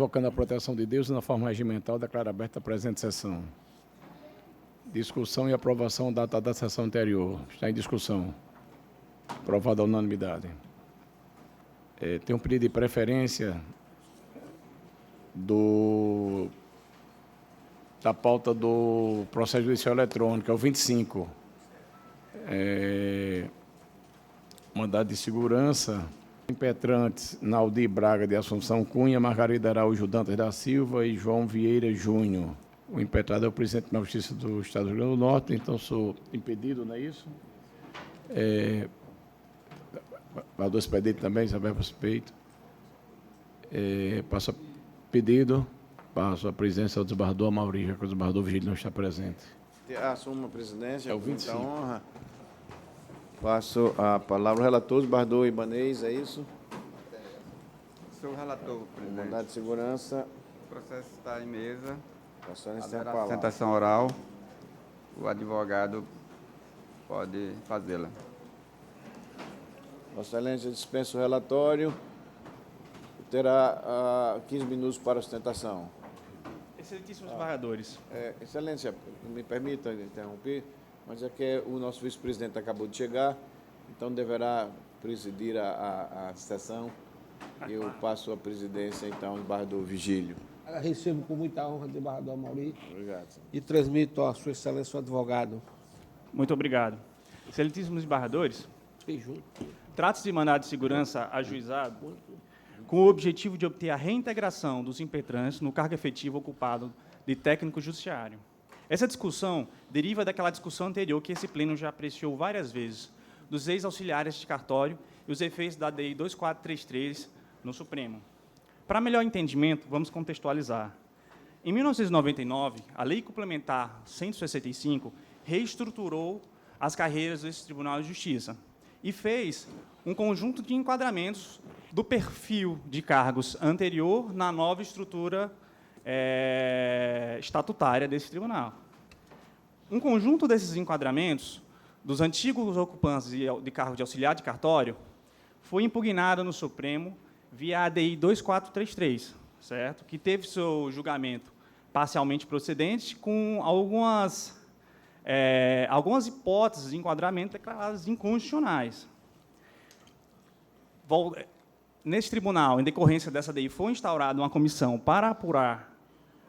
invocando a proteção de Deus e na forma regimental, declaro aberta a presente sessão. Discussão e aprovação da ata da sessão anterior. Está em discussão. Aprovada a unanimidade. Tem um pedido de preferência da pauta do processo judicial eletrônico, é o 25. Mandado de segurança, impetrantes Naldi Braga de Assunção Cunha, Margarida Araújo Dantas da Silva e João Vieira Júnior. O impetrado é o presidente da Justiça do Estado do Rio Grande do Norte, então sou impedido, não é isso? Valor expedito também, Isabel suspeito. Passo a pedido, passo a presidência ao desembargador Amauri, já que o desembargador Vigílio não está presente. Assumo a presidência. É o 25. Com muita honra. Passo a palavra ao relator, desembargador Ibanez, é isso? Sou o relator, O presidente. mandado de segurança. O processo está em mesa. Vossa Excelência tem a Haverá palavra. sustentação oral. O advogado pode fazê-la. Vossa Excelência dispensa o relatório. Terá 15 minutos para a sustentação. Excelentíssimos desembargadores. Excelência, me permita interromper, mas é que o nosso vice-presidente acabou de chegar, então deverá presidir a sessão. Eu passo a presidência, então, ao desembargador Vigílio. Recebo com muita honra o desembargador Amauri Obrigado, senhor. e transmito a sua excelência o advogado. Muito obrigado. Excelentíssimos desembargadores, trata-se de mandado de segurança ajuizado com o objetivo de obter a reintegração dos impetrantes no cargo efetivo ocupado de técnico judiciário. Essa discussão deriva daquela discussão anterior que esse pleno já apreciou várias vezes, dos ex-auxiliares de cartório e os efeitos da DI 2433 no Supremo. Para melhor entendimento, vamos contextualizar. Em 1999, a Lei Complementar 165 reestruturou as carreiras desse Tribunal de Justiça e fez um conjunto de enquadramentos do perfil de cargos anterior na nova estrutura estatutária desse tribunal. Um conjunto desses enquadramentos dos antigos ocupantes de cargo de auxiliar de cartório foi impugnado no Supremo via ADI 2433, certo? Que teve seu julgamento parcialmente procedente com algumas hipóteses de enquadramento declaradas inconstitucionais. Nesse tribunal, em decorrência dessa DI, foi instaurada uma comissão para apurar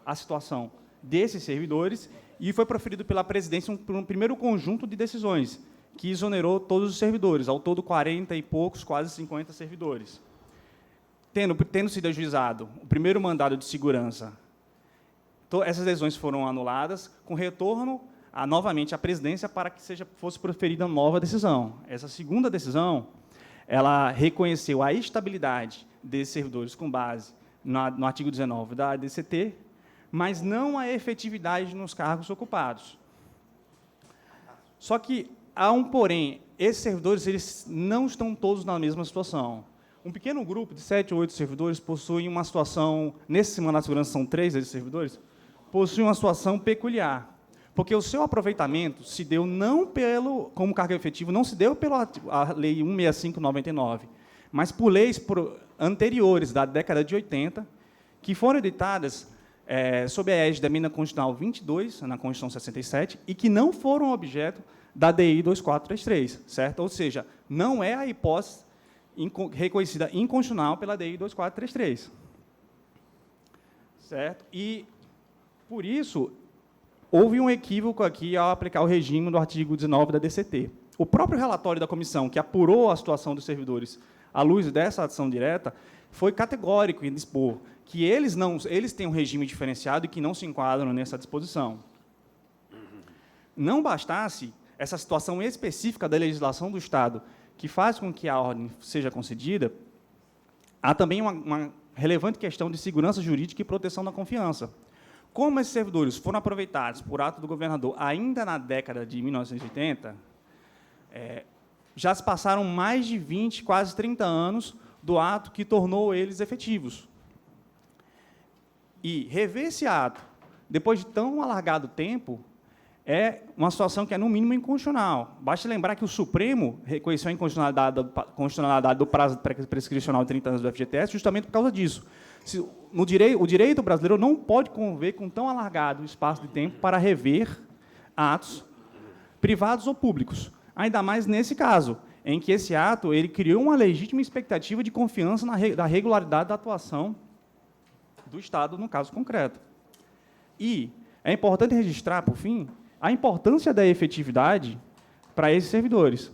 a situação desses servidores e foi proferido pela presidência um primeiro conjunto de decisões que exonerou todos os servidores, ao todo 40 e poucos, quase 50 servidores. Tendo sido ajuizado o primeiro mandado de segurança, essas decisões foram anuladas, com retorno novamente à presidência para que fosse proferida uma nova decisão. Essa segunda decisão, ela reconheceu a estabilidade desses servidores com base no artigo 19 da ADCT, mas não a efetividade nos cargos ocupados. Só que há um porém, esses servidores eles não estão todos na mesma situação. Um pequeno grupo de 7 ou 8 servidores possui uma situação, nesse mandato de segurança são 3 desses servidores, possui uma situação peculiar, porque o seu aproveitamento se deu como cargo efetivo, não se deu pela Lei 165/99, mas por leis anteriores, da década de 80, que foram editadas sob a égide da Emenda Constitucional 22, na Constituição 67, e que não foram objeto da DI 2433, certo? Ou seja, não é a hipótese reconhecida inconstitucional pela DI 2433. Certo? E, por isso, houve um equívoco aqui ao aplicar o regime do artigo 19 da DCT. O próprio relatório da comissão, que apurou a situação dos servidores à luz dessa ação direta, foi categórico em dispor que eles têm um regime diferenciado e que não se enquadram nessa disposição. Não bastasse essa situação específica da legislação do Estado, que faz com que a ordem seja concedida, há também uma relevante questão de segurança jurídica e proteção da confiança. Como esses servidores foram aproveitados por ato do governador ainda na década de 1980, já se passaram mais de 20, quase 30 anos do ato que tornou eles efetivos. E rever esse ato, depois de tão alargado tempo, é uma situação que é, no mínimo, inconstitucional. Basta lembrar que o Supremo reconheceu a inconstitucionalidade do prazo prescricional de 30 anos do FGTS justamente por causa disso. O direito brasileiro não pode conviver com tão alargado espaço de tempo para rever atos privados ou públicos. Ainda mais nesse caso, em que esse ato ele criou uma legítima expectativa de confiança da regularidade da atuação do Estado, no caso concreto. E é importante registrar, por fim, a importância da efetividade para esses servidores.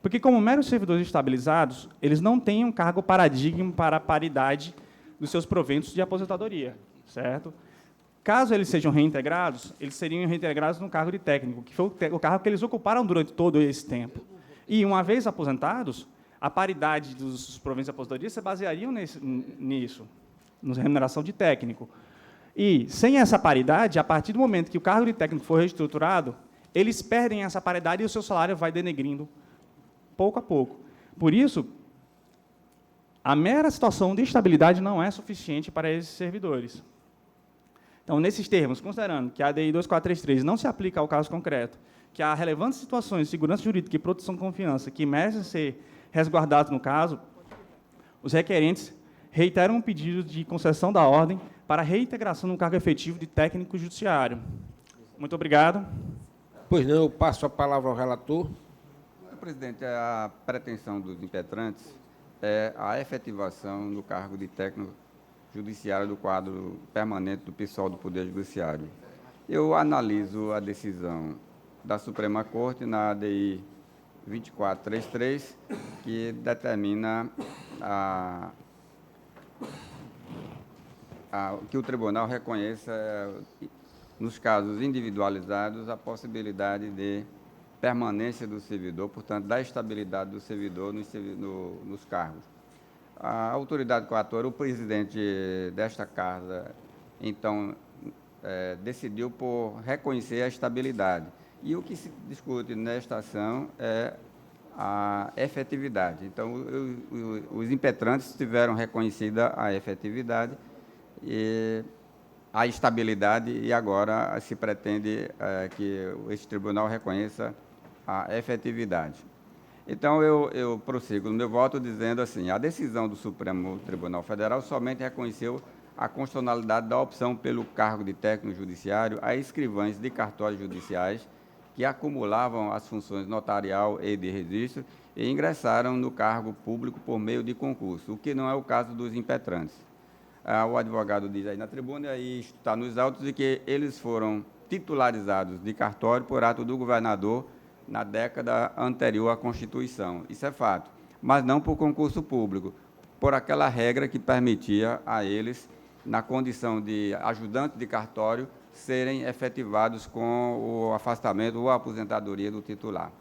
Porque, como meros servidores estabilizados, eles não têm um cargo paradigma para a paridade dos seus proventos de aposentadoria, certo? Caso eles sejam reintegrados, eles seriam reintegrados no cargo de técnico, que foi o cargo que eles ocuparam durante todo esse tempo. E, uma vez aposentados, a paridade dos proventos de aposentadoria se baseariam nisso, na remuneração de técnico. E, sem essa paridade, a partir do momento que o cargo de técnico for reestruturado, eles perdem essa paridade e o seu salário vai denegrindo pouco a pouco. Por isso, a mera situação de estabilidade não é suficiente para esses servidores. Então, nesses termos, considerando que a ADI 2433 não se aplica ao caso concreto, que há relevantes situações de segurança jurídica e proteção de confiança que merecem ser resguardadas no caso, os requerentes reiteram um pedido de concessão da ordem para reintegração no cargo efetivo de técnico judiciário. Muito obrigado. Pois não, eu passo a palavra ao relator. Senhor presidente, a pretensão dos impetrantes é a efetivação do cargo de técnico judiciário do quadro permanente do pessoal do Poder Judiciário. Eu analiso a decisão da Suprema Corte na ADI 2433, que determina que o tribunal reconheça, nos casos individualizados, a possibilidade de permanência do servidor, portanto, da estabilidade do servidor nos cargos. A autoridade coatora, o presidente desta casa, então, decidiu por reconhecer a estabilidade. E o que se discute nesta ação é a efetividade. Então, os impetrantes tiveram reconhecida a efetividade e a estabilidade, e agora se pretende que esse tribunal reconheça a efetividade. Então, eu prossigo no meu voto dizendo assim: a decisão do Supremo Tribunal Federal somente reconheceu a constitucionalidade da opção pelo cargo de técnico judiciário a escrivães de cartórios judiciais que acumulavam as funções notarial e de registro e ingressaram no cargo público por meio de concurso, o que não é o caso dos impetrantes. O advogado diz aí na tribuna, e está nos autos, de que eles foram titularizados de cartório por ato do governador na década anterior à Constituição. Isso é fato, mas não por concurso público, por aquela regra que permitia a eles, na condição de ajudante de cartório, serem efetivados com o afastamento ou a aposentadoria do titular.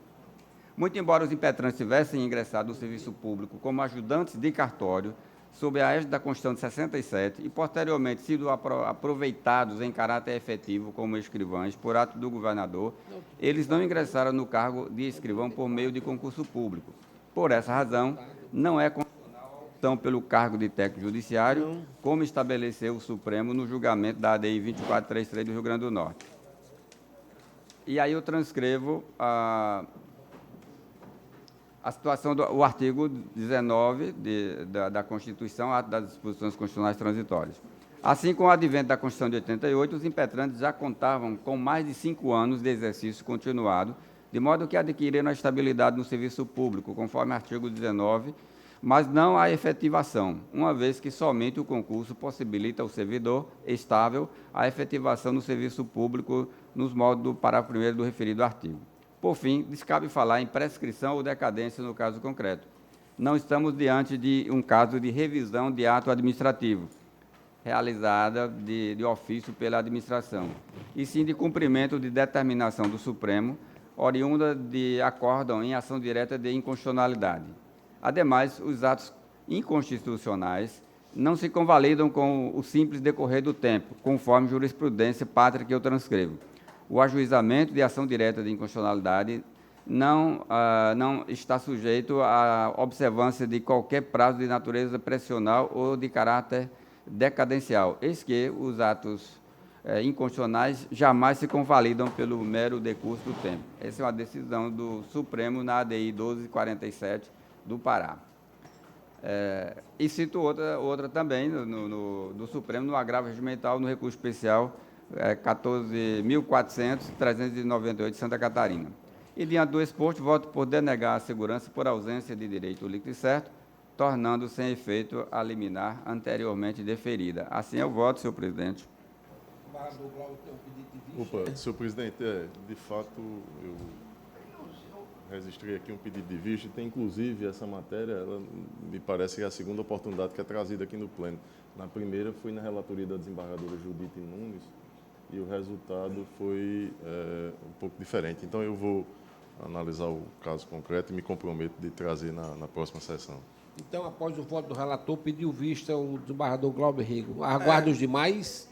Muito embora os impetrantes tivessem ingressado no serviço público como ajudantes de cartório, sob a égide da Constituição de 67, e posteriormente sido aproveitados em caráter efetivo como escrivães por ato do governador, eles não ingressaram no cargo de escrivão por meio de concurso público. Por essa razão, não é constitucional a opção pelo cargo de técnico judiciário, como estabeleceu o Supremo no julgamento da ADI 2433 do Rio Grande do Norte. E aí eu transcrevo a situação do artigo 19 da Constituição, das disposições constitucionais transitórias. Assim, com o advento da Constituição de 88, os impetrantes já contavam com mais de 5 anos de exercício continuado, de modo que adquiriram a estabilidade no serviço público, conforme o artigo 19, mas não a efetivação, uma vez que somente o concurso possibilita ao servidor estável a efetivação no serviço público nos moldes do parágrafo 1º do referido artigo. Por fim, descabe falar em prescrição ou decadência no caso concreto. Não estamos diante de um caso de revisão de ato administrativo, realizada de ofício pela administração, e sim de cumprimento de determinação do Supremo, oriunda de acórdão em ação direta de inconstitucionalidade. Ademais, os atos inconstitucionais não se convalidam com o simples decorrer do tempo, conforme jurisprudência pátria que eu transcrevo. O ajuizamento de ação direta de inconstitucionalidade não está sujeito à observância de qualquer prazo de natureza pressional ou de caráter decadencial, eis que os atos inconstitucionais jamais se convalidam pelo mero decurso do tempo. Essa é uma decisão do Supremo na ADI 1247 do Pará. E cito outra também do Supremo, no agravo regimental, no recurso especial 14.400.398, Santa Catarina. E, diante do exposto, voto por denegar a segurança por ausência de direito líquido e certo, tornando sem efeito a liminar anteriormente deferida. Assim eu voto, senhor presidente. Opa, senhor presidente, de fato, eu registrei aqui um pedido de vista, e tem inclusive essa matéria, ela me parece que é a segunda oportunidade que é trazida aqui no pleno. Na primeira foi na relatoria da desembargadora Judite Nunes, e o resultado foi um pouco diferente. Então eu vou analisar o caso concreto e me comprometo de trazer na próxima sessão. Então, após o voto do relator, pediu vista o desembargador Glauber Rego. Aguarda os demais.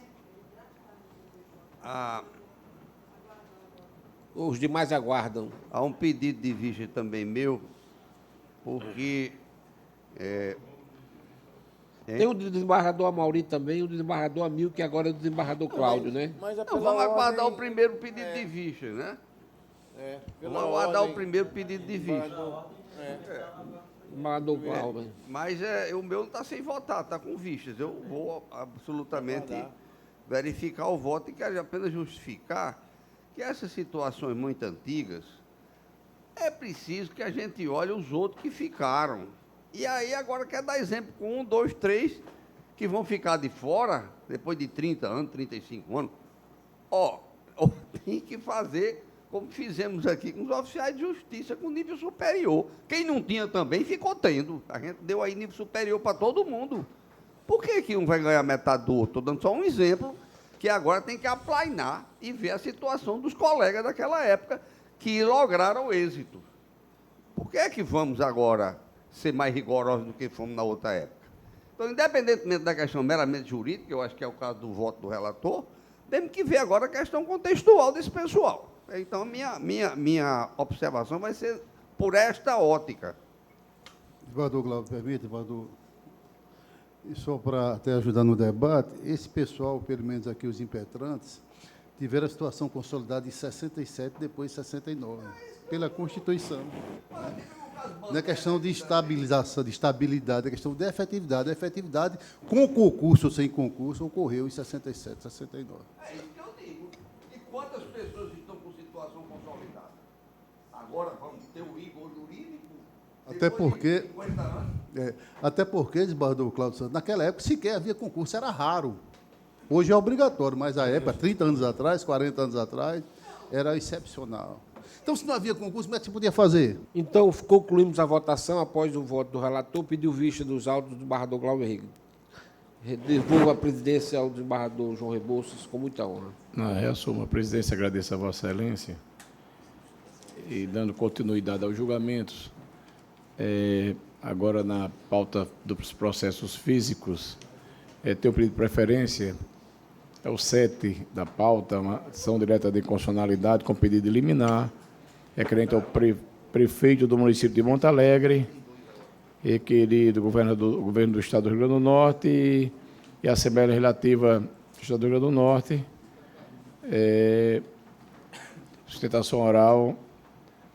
Os demais aguardam. Há um pedido de vista também meu, porque Tem o desembargador Amauri também, e o desembargador Amil, que agora é o desembargador Cláudio, né? Mas é Então, pela vamos aguardar ordem- o primeiro pedido de vista, né? pela Vamos aguardar ordem- o primeiro pedido de vista. Desembargador Cláudio. Mas o meu não está sem votar, está com vistas. Eu vou absolutamente verificar o voto e quero apenas justificar que essas situações muito antigas é preciso que a gente olhe os outros que ficaram. E aí agora quer dar exemplo com 1, 2, 3 que vão ficar de fora depois de 30 anos, 35 anos. Tem que fazer como fizemos aqui com os oficiais de justiça com nível superior. Quem não tinha também ficou tendo. A gente deu aí nível superior para todo mundo. Por que um vai ganhar metade do outro? Estou dando só um exemplo que agora tem que aplainar e ver a situação dos colegas daquela época que lograram êxito. Por que é que vamos agora ser mais rigorosos do que fomos na outra época? Então, independentemente da questão meramente jurídica, eu acho que é o caso do voto do relator, temos que ver agora a questão contextual desse pessoal. Então, minha observação vai ser por esta ótica. Desembargador Glauber, permite, desembargador? E só para até ajudar no debate, esse pessoal, pelo menos aqui os impetrantes, tiveram a situação consolidada em 67, depois em 69, pela Constituição. Né? Não é questão de estabilização, de estabilidade, é questão de efetividade. A efetividade, com concurso ou sem concurso, ocorreu em 67, 69. É isso que eu digo. E quantas pessoas estão com situação consolidada? Agora vamos ter o rigor jurídico? Até porque, 50 anos? até porque, desembargador Cláudio Santos, naquela época sequer havia concurso, era raro. Hoje é obrigatório, mas na época, 30 anos atrás, 40 anos atrás, era excepcional. Então, se não havia concurso, como é que se podia fazer? Então, concluímos a votação após o voto do relator, pediu vista dos autos do desembargador Glauber Rego. Devolvo a presidência ao desembargador João Rebouças com muita honra. Reassumo a presidência, agradeço a Vossa Excelência. E dando continuidade aos julgamentos, agora na pauta dos processos físicos, tem o pedido de preferência, é o 7 da pauta, uma ação direta de inconstitucionalidade com pedido de liminar, requerente ao prefeito do município de Monte Alegre, requerido governo do Estado do Rio Grande do Norte e a Assembleia Legislativa do Estado do Rio Grande do Norte. Sustentação oral,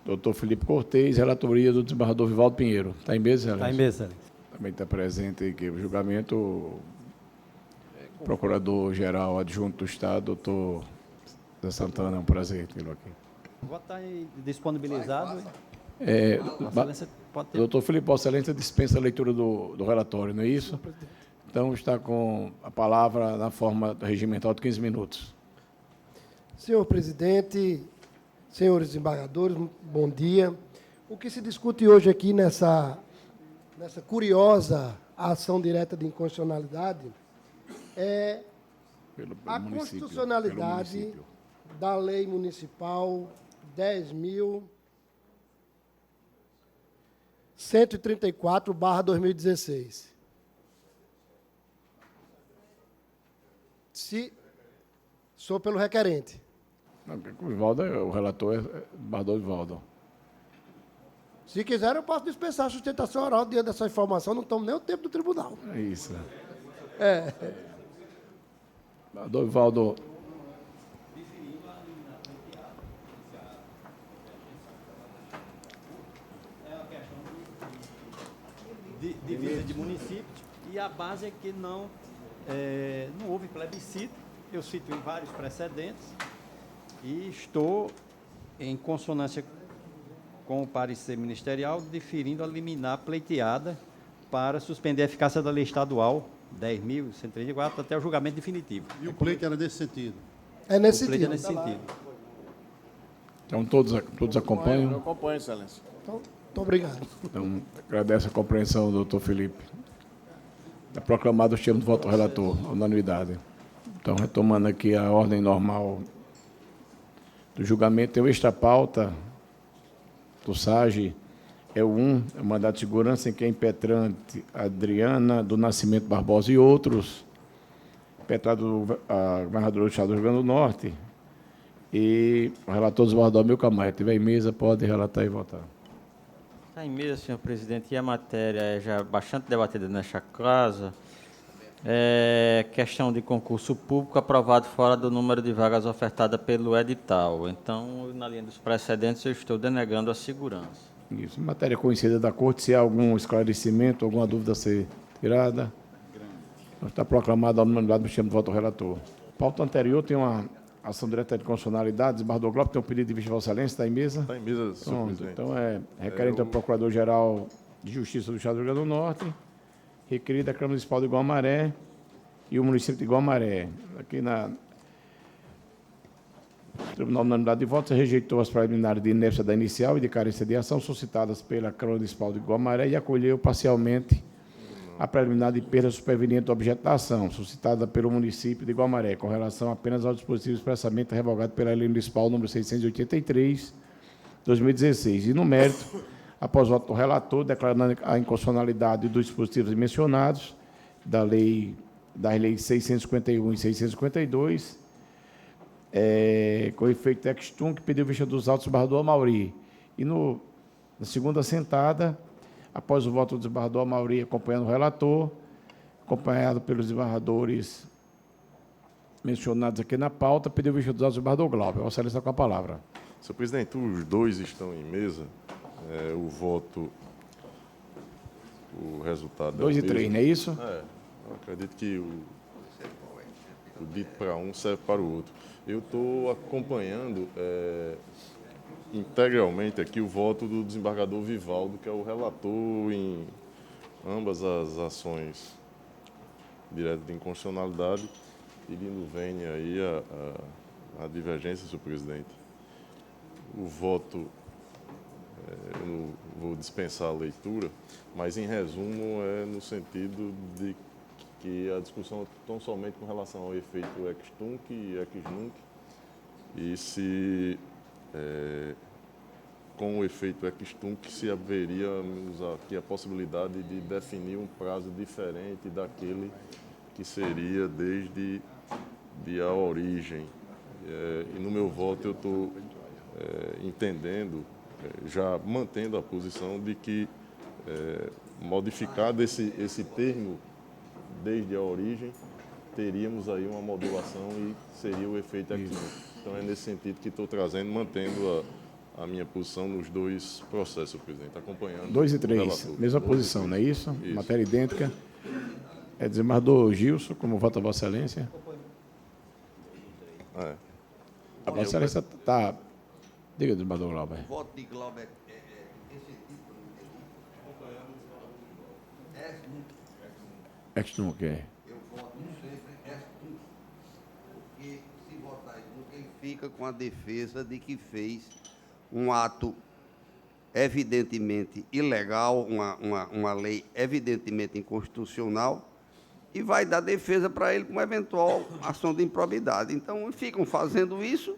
doutor Felipe Cortez, relatoria do desembargador Vivaldo Pinheiro. Está em mesa, Excelência? Está em mesa, Excelência. Também está presente aqui o julgamento, Procurador-Geral Adjunto do Estado, doutor Zé Santana, é um prazer tê-lo aqui. O voto está disponibilizado. Vossa Excelência pode ter. Doutor Felipe, Vossa Excelência dispensa a leitura do relatório, não é isso? Então, está com a palavra na forma regimental de 15 minutos. Senhor presidente, senhores desembargadores, bom dia. O que se discute hoje aqui nessa curiosa ação direta de inconstitucionalidade é a constitucionalidade da Lei Municipal 10.134/2016. Sou pelo requerente. Não, o Vivaldo, o relator é desembargador Vivaldo. Se quiser, eu posso dispensar a sustentação oral diante dessa informação, não tomo nem o tempo do tribunal. É isso. É. Desembargador Vivaldo. De municípios, e a base é que não houve plebiscito. Eu cito em vários precedentes e estou em consonância com o parecer ministerial, deferindo a liminar pleiteada para suspender a eficácia da lei estadual 10.134 até o julgamento definitivo. E o pleito era nesse sentido? É nesse O pleito é sentido. nesse sentido. Então, todos acompanham? Eu acompanho, excelência. Então, muito obrigado. Então, agradeço a compreensão, doutor Felipe. É proclamado o termo do voto do relator, unanimidade. Então, retomando aqui a ordem normal do julgamento, tem o extra-pauta do SAGE, é o 1, é o mandato de segurança em que é impetrante Adriana do Nascimento Barbosa e outros, impetrado a governadora do Estado do Rio Grande do Norte, e o relator desembargador Milka Maia. Se tiver em mesa, pode relatar e votar. Está em mesa, senhor presidente, e a matéria é já bastante debatida nesta casa. É questão de concurso público aprovado fora do número de vagas ofertada pelo edital. Então, na linha dos precedentes, eu estou denegando a segurança. Isso. Matéria conhecida da Corte, se há algum esclarecimento, alguma dúvida a ser tirada. Está proclamada a unanimidade no termo do voto do relator. Pauta anterior tem uma ação direta de constitucionalidade. Desembargador Glauber, tem um pedido de vista de Vossa Excelência, está em mesa? Está em mesa, senhor presidente. Então, requerente ao Procurador-Geral de Justiça do Estado do Rio Grande do Norte, requerida a Câmara Municipal de Guamaré e o município de Guamaré. Aqui na Tribunal de Unanimidade de Votos rejeitou as preliminares de inércia da inicial e de carência de ação suscitadas pela Câmara Municipal de Guamaré e acolheu parcialmente a preliminar de perda superveniente do objeto da ação, suscitada pelo município de Guamaré, com relação apenas ao dispositivo expressamente revogado pela Lei Municipal número 683, 2016. E, no mérito, após o voto do relator, declarando a inconstitucionalidade dos dispositivos mencionados, das leis 651 e 652, com efeito ex-tunc, pediu vista dos autos do desembargador Amauri. E, na segunda sentada, após o voto do desembargador Amauri, acompanhando o relator, acompanhado pelos desembargadores mencionados aqui na pauta, pediu vista dos autos do desembargador Glauber. Vossa Excelência com a palavra. Senhor presidente, os dois estão em mesa. O voto, o resultado... 2 e 3, não é isso? Eu acredito que o dito para um serve para o outro. Eu estou acompanhando integralmente aqui o voto do desembargador Vivaldo, que é o relator em ambas as ações diretas de inconstitucionalidade, pedindo vênia aí a divergência, senhor presidente. O voto, eu não vou dispensar a leitura, mas em resumo é no sentido de que a discussão é tão somente com relação ao efeito ex-tunc e ex-nunc, e se com o efeito ex-tunc se haveríamos aqui a possibilidade de definir um prazo diferente daquele que seria desde a origem. E no meu voto eu estou entendendo, já mantendo a posição de que modificado esse termo desde a origem, teríamos aí uma modulação e seria o efeito ex-tunc. Então é nesse sentido que estou trazendo, mantendo a minha posição nos dois processos, presidente, acompanhando. 2 e 3, mesma posição, não é isso? Matéria idêntica. Desembargador Gilson, como vota Vossa Excelência? A Vossa Excelência está... Diga, desembargador Glauber. O voto de Glauber Ex-tunc, Eu voto sempre ex-tunc, porque se votar ex-tunc, ele fica com a defesa de que fez um ato evidentemente ilegal, uma lei evidentemente inconstitucional, e vai dar defesa para ele com uma eventual ação de improbidade. Então, ficam fazendo isso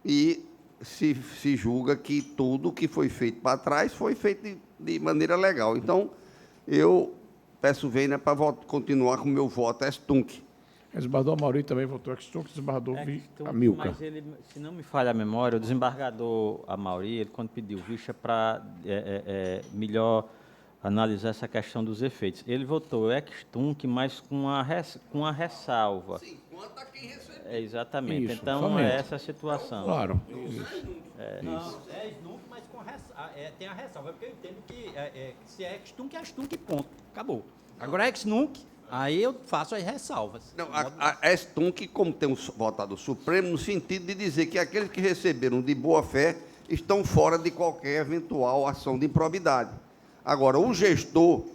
e se julga que tudo que foi feito para trás foi feito de maneira legal. Então, eu peço vênia para continuar com o meu voto ex-tunc. O desembargador Amauri também votou ex-tunc, o desembargador Amilcar. Mas ele, se não me falha a memória, o desembargador Amauri, ele quando pediu vista para melhor analisar essa questão dos efeitos, ele votou ex-tunc, mas com a ressalva. Sim, quanto a quem recebeu. Exatamente. Isso, então, somente. é essa a situação. Claro. Não, ex-nunc, mas tem a ressalva, porque eu entendo que se é ex-tunc, é ex-tunc, ponto. Acabou. Agora, ex-nunc, aí eu faço as ressalvas. Não, a ex-tunc, como tem um votado Supremo, no sentido de dizer que aqueles que receberam de boa-fé estão fora de qualquer eventual ação de improbidade. Agora, o gestor,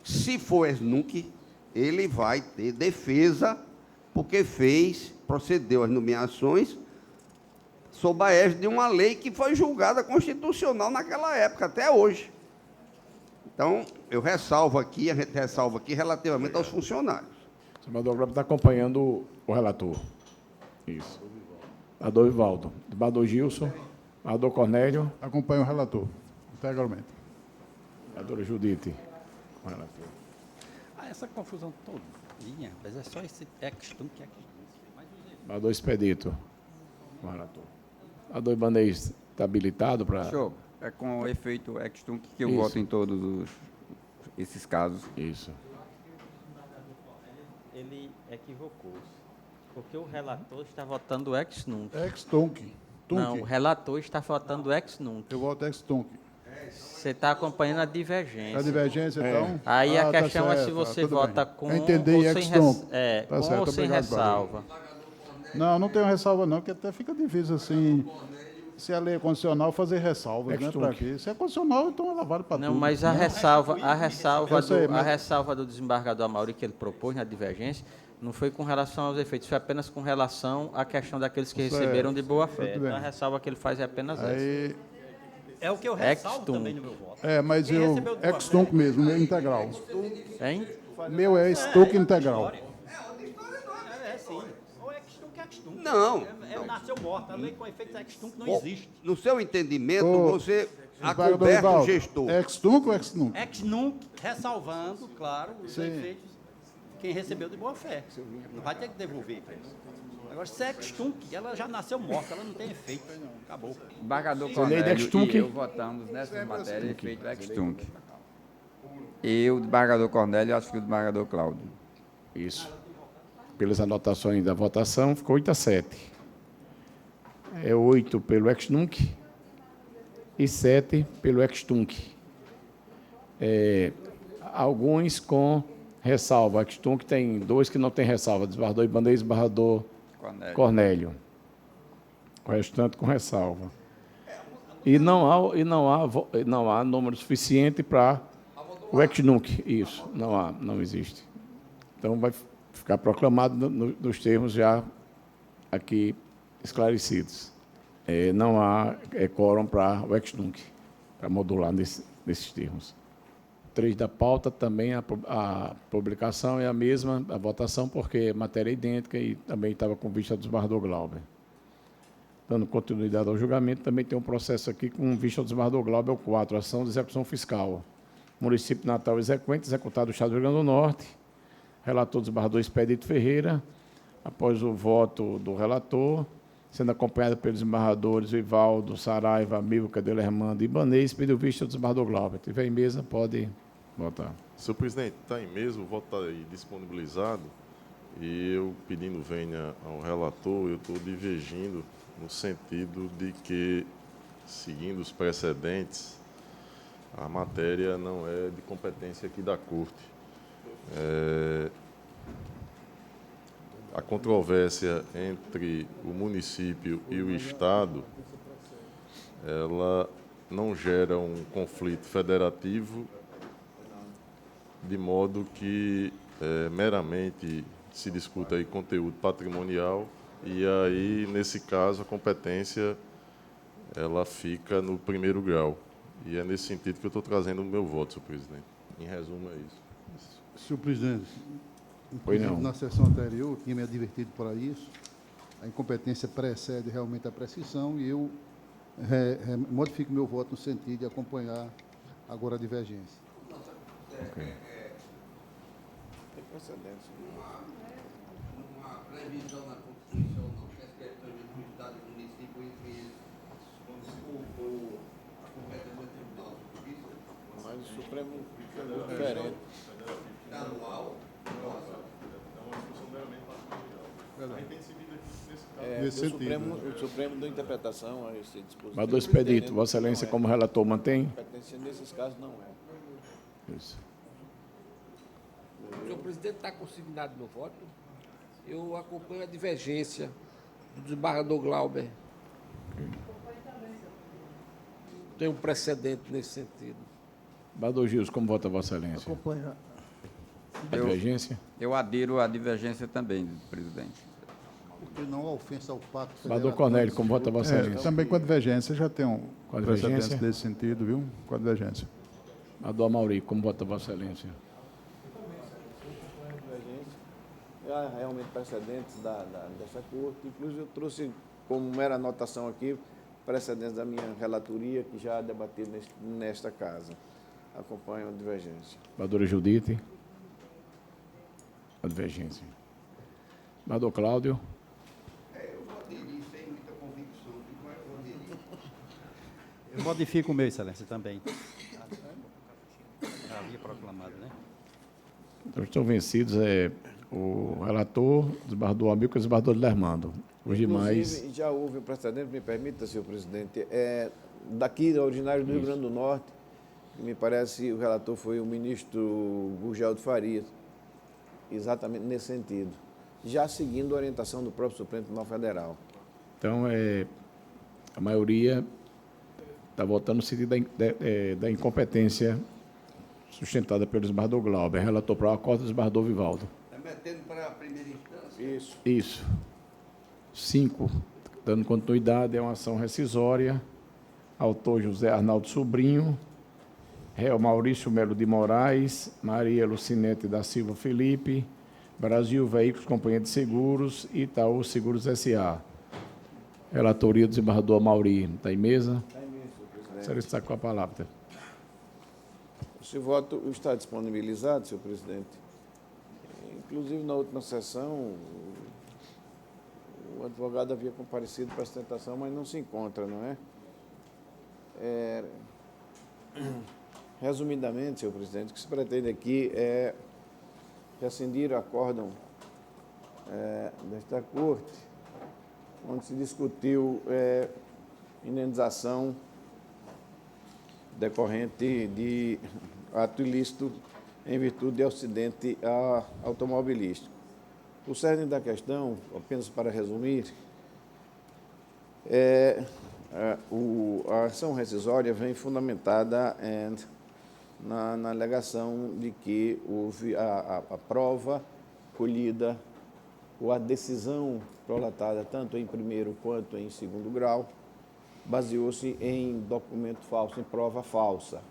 se for ex-nunc, ele vai ter defesa, porque procedeu às nomeações sob a égide de uma lei que foi julgada constitucional naquela época, até hoje. Então, a gente ressalva aqui relativamente aos funcionários. O senador Glauber está acompanhando o relator. Isso. Senador Vivaldo. Senador Gilson. Senador Cornélio. Acompanho o relator, integralmente. Senadora Judite. O relator. Essa confusão todinha, mas é só esse ex-tunc, Senador Expedito. O relator. Senador Ibanez está habilitado para... Senhor, é com efeito ex-tunc que eu Isso. voto em todos esses casos. Isso. Ele equivocou-se, porque o relator está votando ex-nunc. Ex-tunc. Não, o relator está votando ex-nunc. Eu voto ex-tunc. Você está acompanhando a divergência. A divergência, então? Aí a tá questão é se certo, você tudo vota bem. com Entendi, ou sem, ex-tunc. Tá com certo, ou sem obrigado, ressalva. Não, não tenho ressalva não, porque até fica difícil assim, se a lei é constitucional, fazer ressalvas, né? Para quê? Se é constitucional, então ela vale para tudo. Não, mas a né? ressalva do desembargador Amauri que ele propôs na divergência não foi com relação aos efeitos, foi apenas com relação à questão daqueles que receberam de boa fé. Tudo bem. Então, a ressalva que ele faz é apenas essa. Aí, É o que eu ressalvo Ex-tunc. também no meu voto. mas Quem eu, recebeu de boa ex-tunc mesmo, meu integral. Hein? Meu é ex-tunc integral. Sim. Ou ex-tunc é ex-tunc. Não. Nasceu morto. A lei com efeito ex-tunc não Bom, existe. No seu entendimento, Ô, você Desembargador acoberta o Vivaldo, gestor. Ex-tunc ou ex-nunc? Ex-nunc, ressalvando, claro, os Sim. efeitos quem recebeu de boa fé. Não vai ter que devolver para isso. Agora, se é ex-tunc, ela já nasceu morta, ela não tem efeito. Acabou. Embargador lei de Cornélio ex-tunc? e eu votamos nessas matérias efeito ex-tunc. Eu, desembargador Cornélio, acho que o desembargador Cláudio. Isso. Pelas anotações da votação, ficou 8-7. É 8 pelo ex-nunc e 7 pelo ex-tunc. Alguns com ressalva. Ex-tunc tem 2 que não tem ressalva, desembargador Ibanez e desembargador Cornélio. O restante com ressalva. E não há número suficiente para o ex-nunc. Isso, não existe. Então, vai ficar proclamado nos termos já aqui esclarecidos. Não há quórum para o ex-nunc, para modular nesses termos. 3 da pauta, também a publicação é a mesma, a votação, porque é matéria idêntica e também estava com vista do desembargador Glauber. Dando continuidade ao julgamento, também tem um processo aqui com vista ao desembargador Glauber, o 4, ação de execução fiscal. Município de Natal exequente, executado do Estado do Rio Grande do Norte. Relator do desembargador Expedito Ferreira, após o voto do relator, sendo acompanhado pelos desembargadores Vivaldo, Saraiva, Milka, Delermando e Ibanez, pediu vista ao desembargador Glauber. Se tiver em mesa, pode votar. Senhor presidente, está em mesa, o voto está aí disponibilizado, e eu pedindo venha ao relator, eu estou divergindo no sentido de que, seguindo os precedentes, a matéria não é de competência aqui da Corte. A controvérsia entre o município e o Estado, ela não gera um conflito federativo, de modo que meramente se discuta aí conteúdo patrimonial, e aí, nesse caso, a competência ela fica no primeiro grau. E é nesse sentido que eu estou trazendo o meu voto, senhor presidente. Em resumo, é isso. Senhor presidente, Pois não. na sessão anterior, tinha me advertido para isso. A incompetência precede realmente a prescrição e eu modifico meu voto no sentido de acompanhar agora a divergência. Ok. Tem precedência. Uma previsão na Constituição, não, que as questões do Estado e do município entre a competência do Tribunal de Justiça. Mas o Supremo é muito diferente. Estadual. É uma discussão meramente patrimonial. A intenção Nesse o sentido. Supremo deu interpretação a esse dispositivo. Vereador Expedito, Vossa Excelência, como relator, mantém? Competência nesses casos não é. Isso. O senhor presidente está consignado no voto. Eu acompanho a divergência do desembargador Glauber. Tem um precedente nesse sentido. Vereador Gilson, como vota Vossa Excelência? Acompanha. Divergência? Eu adiro à divergência também, presidente. Porque não há ofensa ao pacto Vereador Cornélio, como vota Vossa Excelência? Também com a divergência, já tem um Com a divergência? precedente desse sentido, viu? Com a divergência. Vereador Amauri, como vota Vossa Excelência? Há realmente precedentes dessa corte. Inclusive, eu trouxe como mera anotação aqui precedentes da minha relatoria, que já debati nesta casa. Acompanho a divergência. Vereadora Judite? A divergência. Vereador Cláudio? Eu vou aderir sem muita convicção, mas eu vou aderir. Eu modifico o meu, Excelência, também. Já havia proclamado, né? Então, estão vencidos o relator, o desembargador Amilcar e o desembargador Lermando. Os demais... Inclusive, já houve um precedente, me permita, senhor presidente, daqui, originário do Rio Grande do Norte, me parece o relator foi o ministro Gurgel de Farias, exatamente nesse sentido, já seguindo a orientação do próprio Supremo Tribunal Federal. Então, a maioria está votando no sentido da incompetência sustentada pelo desembargador Glauber. Relator para o acordo, desembargador Vivaldo. Está metendo para a primeira instância? Isso. 5, dando continuidade, é uma ação rescisória. Autor José Arnaldo Sobrinho. Réu Maurício Melo de Moraes, Maria Lucinete da Silva Felipe, Brasil Veículos Companhia de Seguros e Itaú Seguros S.A. Relatoria do desembargador Amauri. Está em mesa? Está em mesa, senhor presidente. Senhor está com a palavra. Esse voto está disponibilizado, senhor presidente. Inclusive, na última sessão, o advogado havia comparecido para a sustentação, mas não se encontra, não é? Resumidamente, senhor presidente, o que se pretende aqui é rescindir o acórdão desta corte, onde se discutiu indenização decorrente de ato ilícito em virtude de acidente automobilístico. O cerne da questão, apenas para resumir, a ação rescisória vem fundamentada na alegação de que houve a prova colhida ou a decisão prolatada tanto em primeiro quanto em segundo grau baseou-se em documento falso, em prova falsa.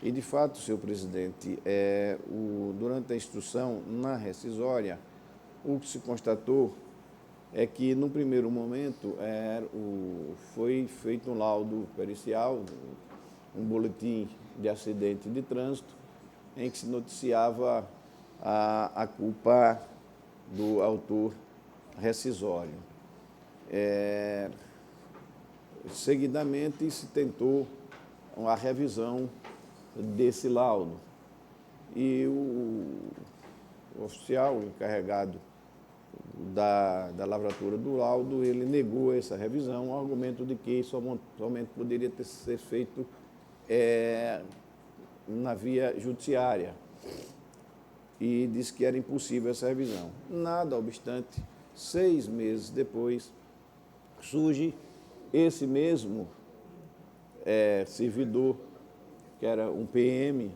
E, de fato, senhor presidente, durante a instrução na rescisória, o que se constatou é que, no primeiro momento, foi feito um laudo pericial, um boletim de acidente de trânsito, em que se noticiava a culpa do autor rescisório. Seguidamente, se tentou a revisão desse laudo. E o oficial encarregado da lavratura do laudo, ele negou essa revisão, ao argumento de que somente poderia ser feito na via judiciária. E disse que era impossível essa revisão. Nada obstante, 6 meses depois, surge esse mesmo servidor, que era um PM,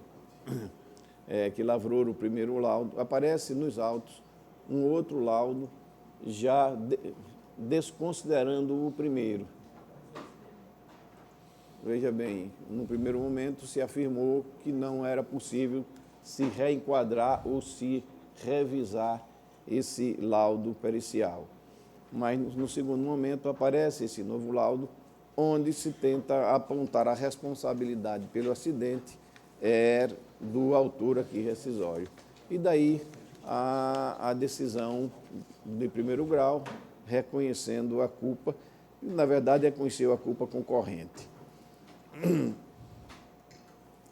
que lavrou o primeiro laudo, aparece nos autos um outro laudo, já desconsiderando o primeiro. Veja bem, no primeiro momento se afirmou que não era possível se reenquadrar ou se revisar esse laudo pericial. Mas, no segundo momento, aparece esse novo laudo, onde se tenta apontar a responsabilidade pelo acidente do autor aqui rescisório. E daí a decisão de primeiro grau, reconhecendo a culpa, e, na verdade, reconheceu a culpa concorrente.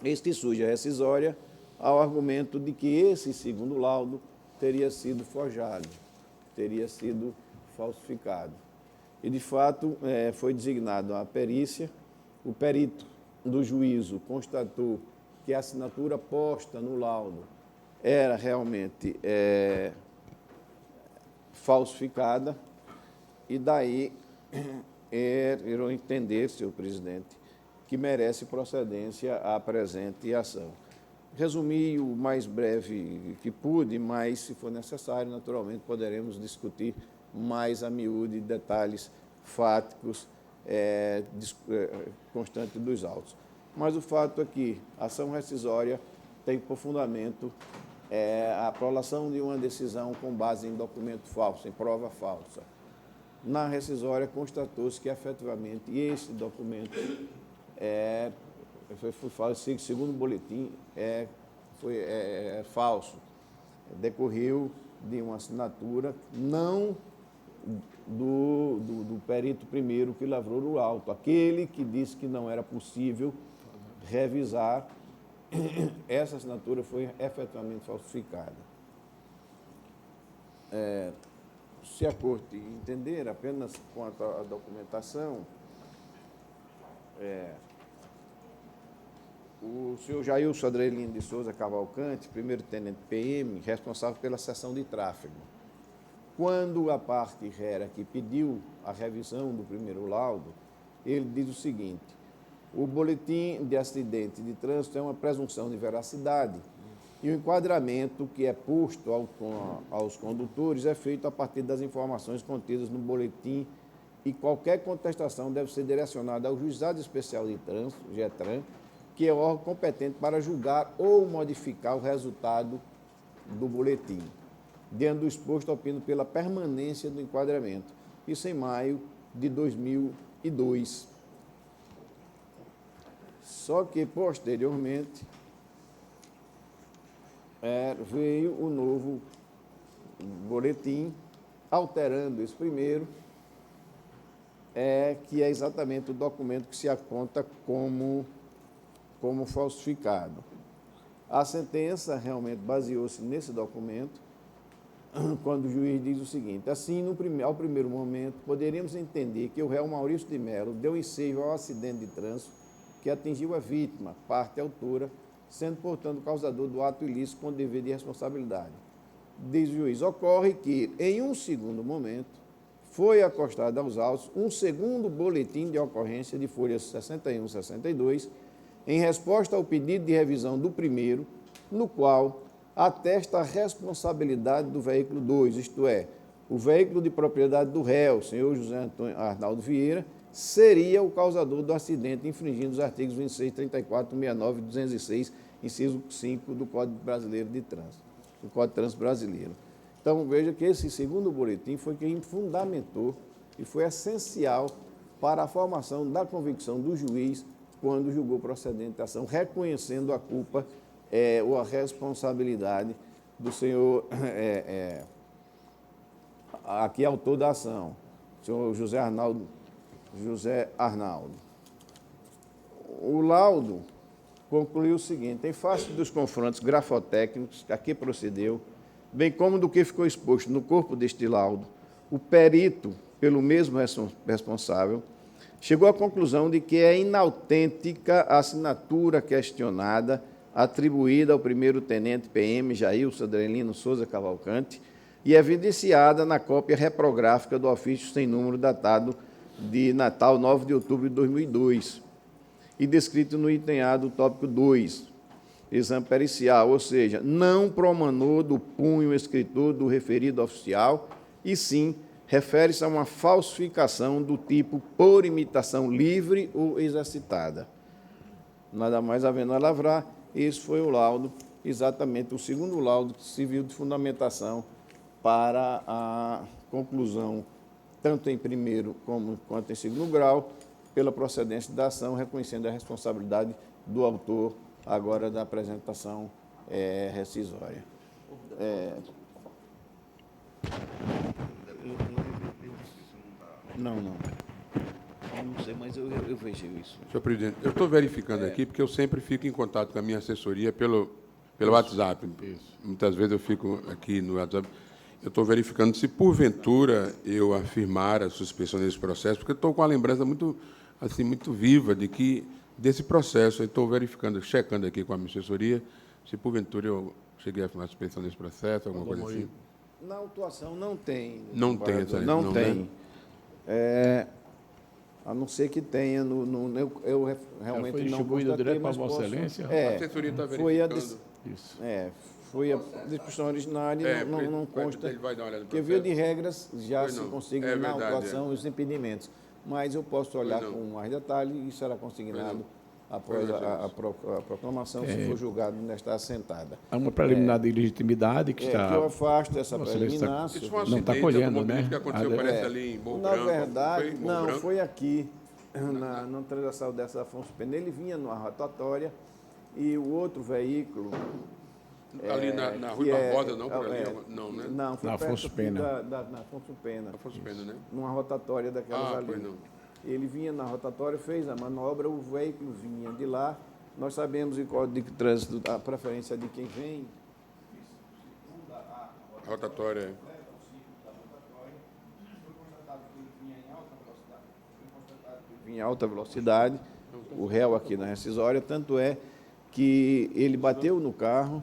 Este surge a rescisória ao argumento de que esse segundo laudo teria sido forjado. teria sido falsificado. E, de fato, foi designado a perícia. O perito do juízo constatou que a assinatura posta no laudo era realmente falsificada, e daí irão entender, senhor presidente, que merece procedência a presente ação. Resumi o mais breve que pude, mas, se for necessário, naturalmente, poderemos discutir mais a miúde detalhes fáticos constantes dos autos. Mas o fato é que a ação rescisória tem por fundamento a prolação de uma decisão com base em documento falso, em prova falsa. Na rescisória, constatou-se que, efetivamente, esse documento foi falso, segundo o boletim, foi falso. Decorreu de uma assinatura não do perito primeiro que lavrou o auto, aquele que disse que não era possível revisar. Essa assinatura foi efetivamente falsificada. Se a Corte entender apenas quanto à documentação, o senhor Jailson Adrelino de Souza Cavalcante, primeiro-tenente PM, responsável pela seção de tráfego. Quando a parte rera que pediu a revisão do primeiro laudo, ele diz o seguinte: o boletim de acidente de trânsito é uma presunção de veracidade e o enquadramento que é posto aos condutores é feito a partir das informações contidas no boletim, e qualquer contestação deve ser direcionada ao Juizado Especial de Trânsito, GETRAN, que é o órgão competente para julgar ou modificar o resultado do boletim. Diante do exposto, opino pela permanência do enquadramento. Isso em maio de 2002. Só que, posteriormente, veio o novo boletim, alterando esse primeiro, que é exatamente o documento que se aponta como falsificado. A sentença realmente baseou-se nesse documento, quando o juiz diz o seguinte: assim, ao primeiro momento, poderíamos entender que o réu Maurício de Mello deu ensejo ao acidente de trânsito que atingiu a vítima, parte autora, sendo, portanto, causador do ato ilícito com dever de responsabilidade. Diz o juiz: ocorre que, em um segundo momento, foi acostado aos autos um segundo boletim de ocorrência de folhas 61 e 62, em resposta ao pedido de revisão do primeiro, no qual atesta a responsabilidade do veículo 2, isto é, o veículo de propriedade do réu, senhor José Antônio Arnaldo Vieira, seria o causador do acidente, infringindo os artigos 26, 34, 69 e 206, inciso 5 do Código Brasileiro de Trânsito, do Código de Trânsito Brasileiro. Então, veja que esse segundo boletim foi quem fundamentou e foi essencial para a formação da convicção do juiz quando julgou procedente a ação, reconhecendo a culpa ou a responsabilidade do senhor aqui autor da ação, o senhor José Arnaldo. O laudo concluiu o seguinte: em face dos confrontos grafotécnicos a que procedeu, bem como do que ficou exposto no corpo deste laudo, o perito, pelo mesmo responsável, chegou à conclusão de que é inautêntica a assinatura questionada atribuída ao primeiro-tenente PM Jailson Adrelino Souza Cavalcante e evidenciada na cópia reprográfica do ofício sem número datado de Natal, 9 de outubro de 2002, e descrito no item A do tópico 2, exame pericial, ou seja, não promanou do punho escritor do referido oficial, e sim refere-se a uma falsificação do tipo por imitação livre ou exercitada. Nada mais havendo a lavrar, esse foi o laudo, exatamente o segundo laudo que serviu de fundamentação para a conclusão, tanto em primeiro quanto em segundo grau, pela procedência da ação, reconhecendo a responsabilidade do autor, agora da apresentação rescisória. Não sei, mas eu vejo isso. Senhor presidente, eu estou verificando aqui, porque eu sempre fico em contato com a minha assessoria pelo WhatsApp. Isso. Muitas vezes eu fico aqui no WhatsApp. Eu estou verificando se, porventura, eu afirmar a suspensão desse processo, porque estou com uma lembrança muito, assim, muito viva desse processo. Eu estou verificando, checando aqui com a minha assessoria, se, porventura, eu cheguei a afirmar a suspensão desse processo, alguma coisa assim. Na autuação não tem. Não tem, excelente. Não tem. Né? A não ser que tenha eu realmente foi não distribuído constatei, direto para mas Vossa posso- Excelência? A assessoria está foi a verificando. Isso. foi a discussão originária, não consta, Ele vai dar uma olhada no porque via processo. de regras já Pois se não. consigna É na verdade, autuação os impedimentos, mas eu posso olhar não. com mais detalhe e será consignado após a proclamação, se for julgado nesta assentada. Há uma preliminar de legitimidade que Que está... eu afasto essa Vossa Excelência preliminar. Isso foi um Não está acidente colhendo, automobilístico né? que aconteceu, parece, ali em Morro Na Branco. verdade, Foi em Morro Branco? foi aqui, na transação dessa Afonso Pena. Ele vinha numa rotatória e o outro veículo... Ali na Rua que Barbosa, não, por ali? é, Não, né? Não, foi Na perto Afonso Pena. na Afonso Pena. Afonso Pena, né? Numa rotatória daquelas ali. Pois não. Ele vinha na rotatória, fez a manobra, o veículo vinha de lá. Nós sabemos em Código de Trânsito a preferência de quem vem. Rotatória. Vinha em alta velocidade, o réu aqui na rescisória, tanto é que ele bateu no carro,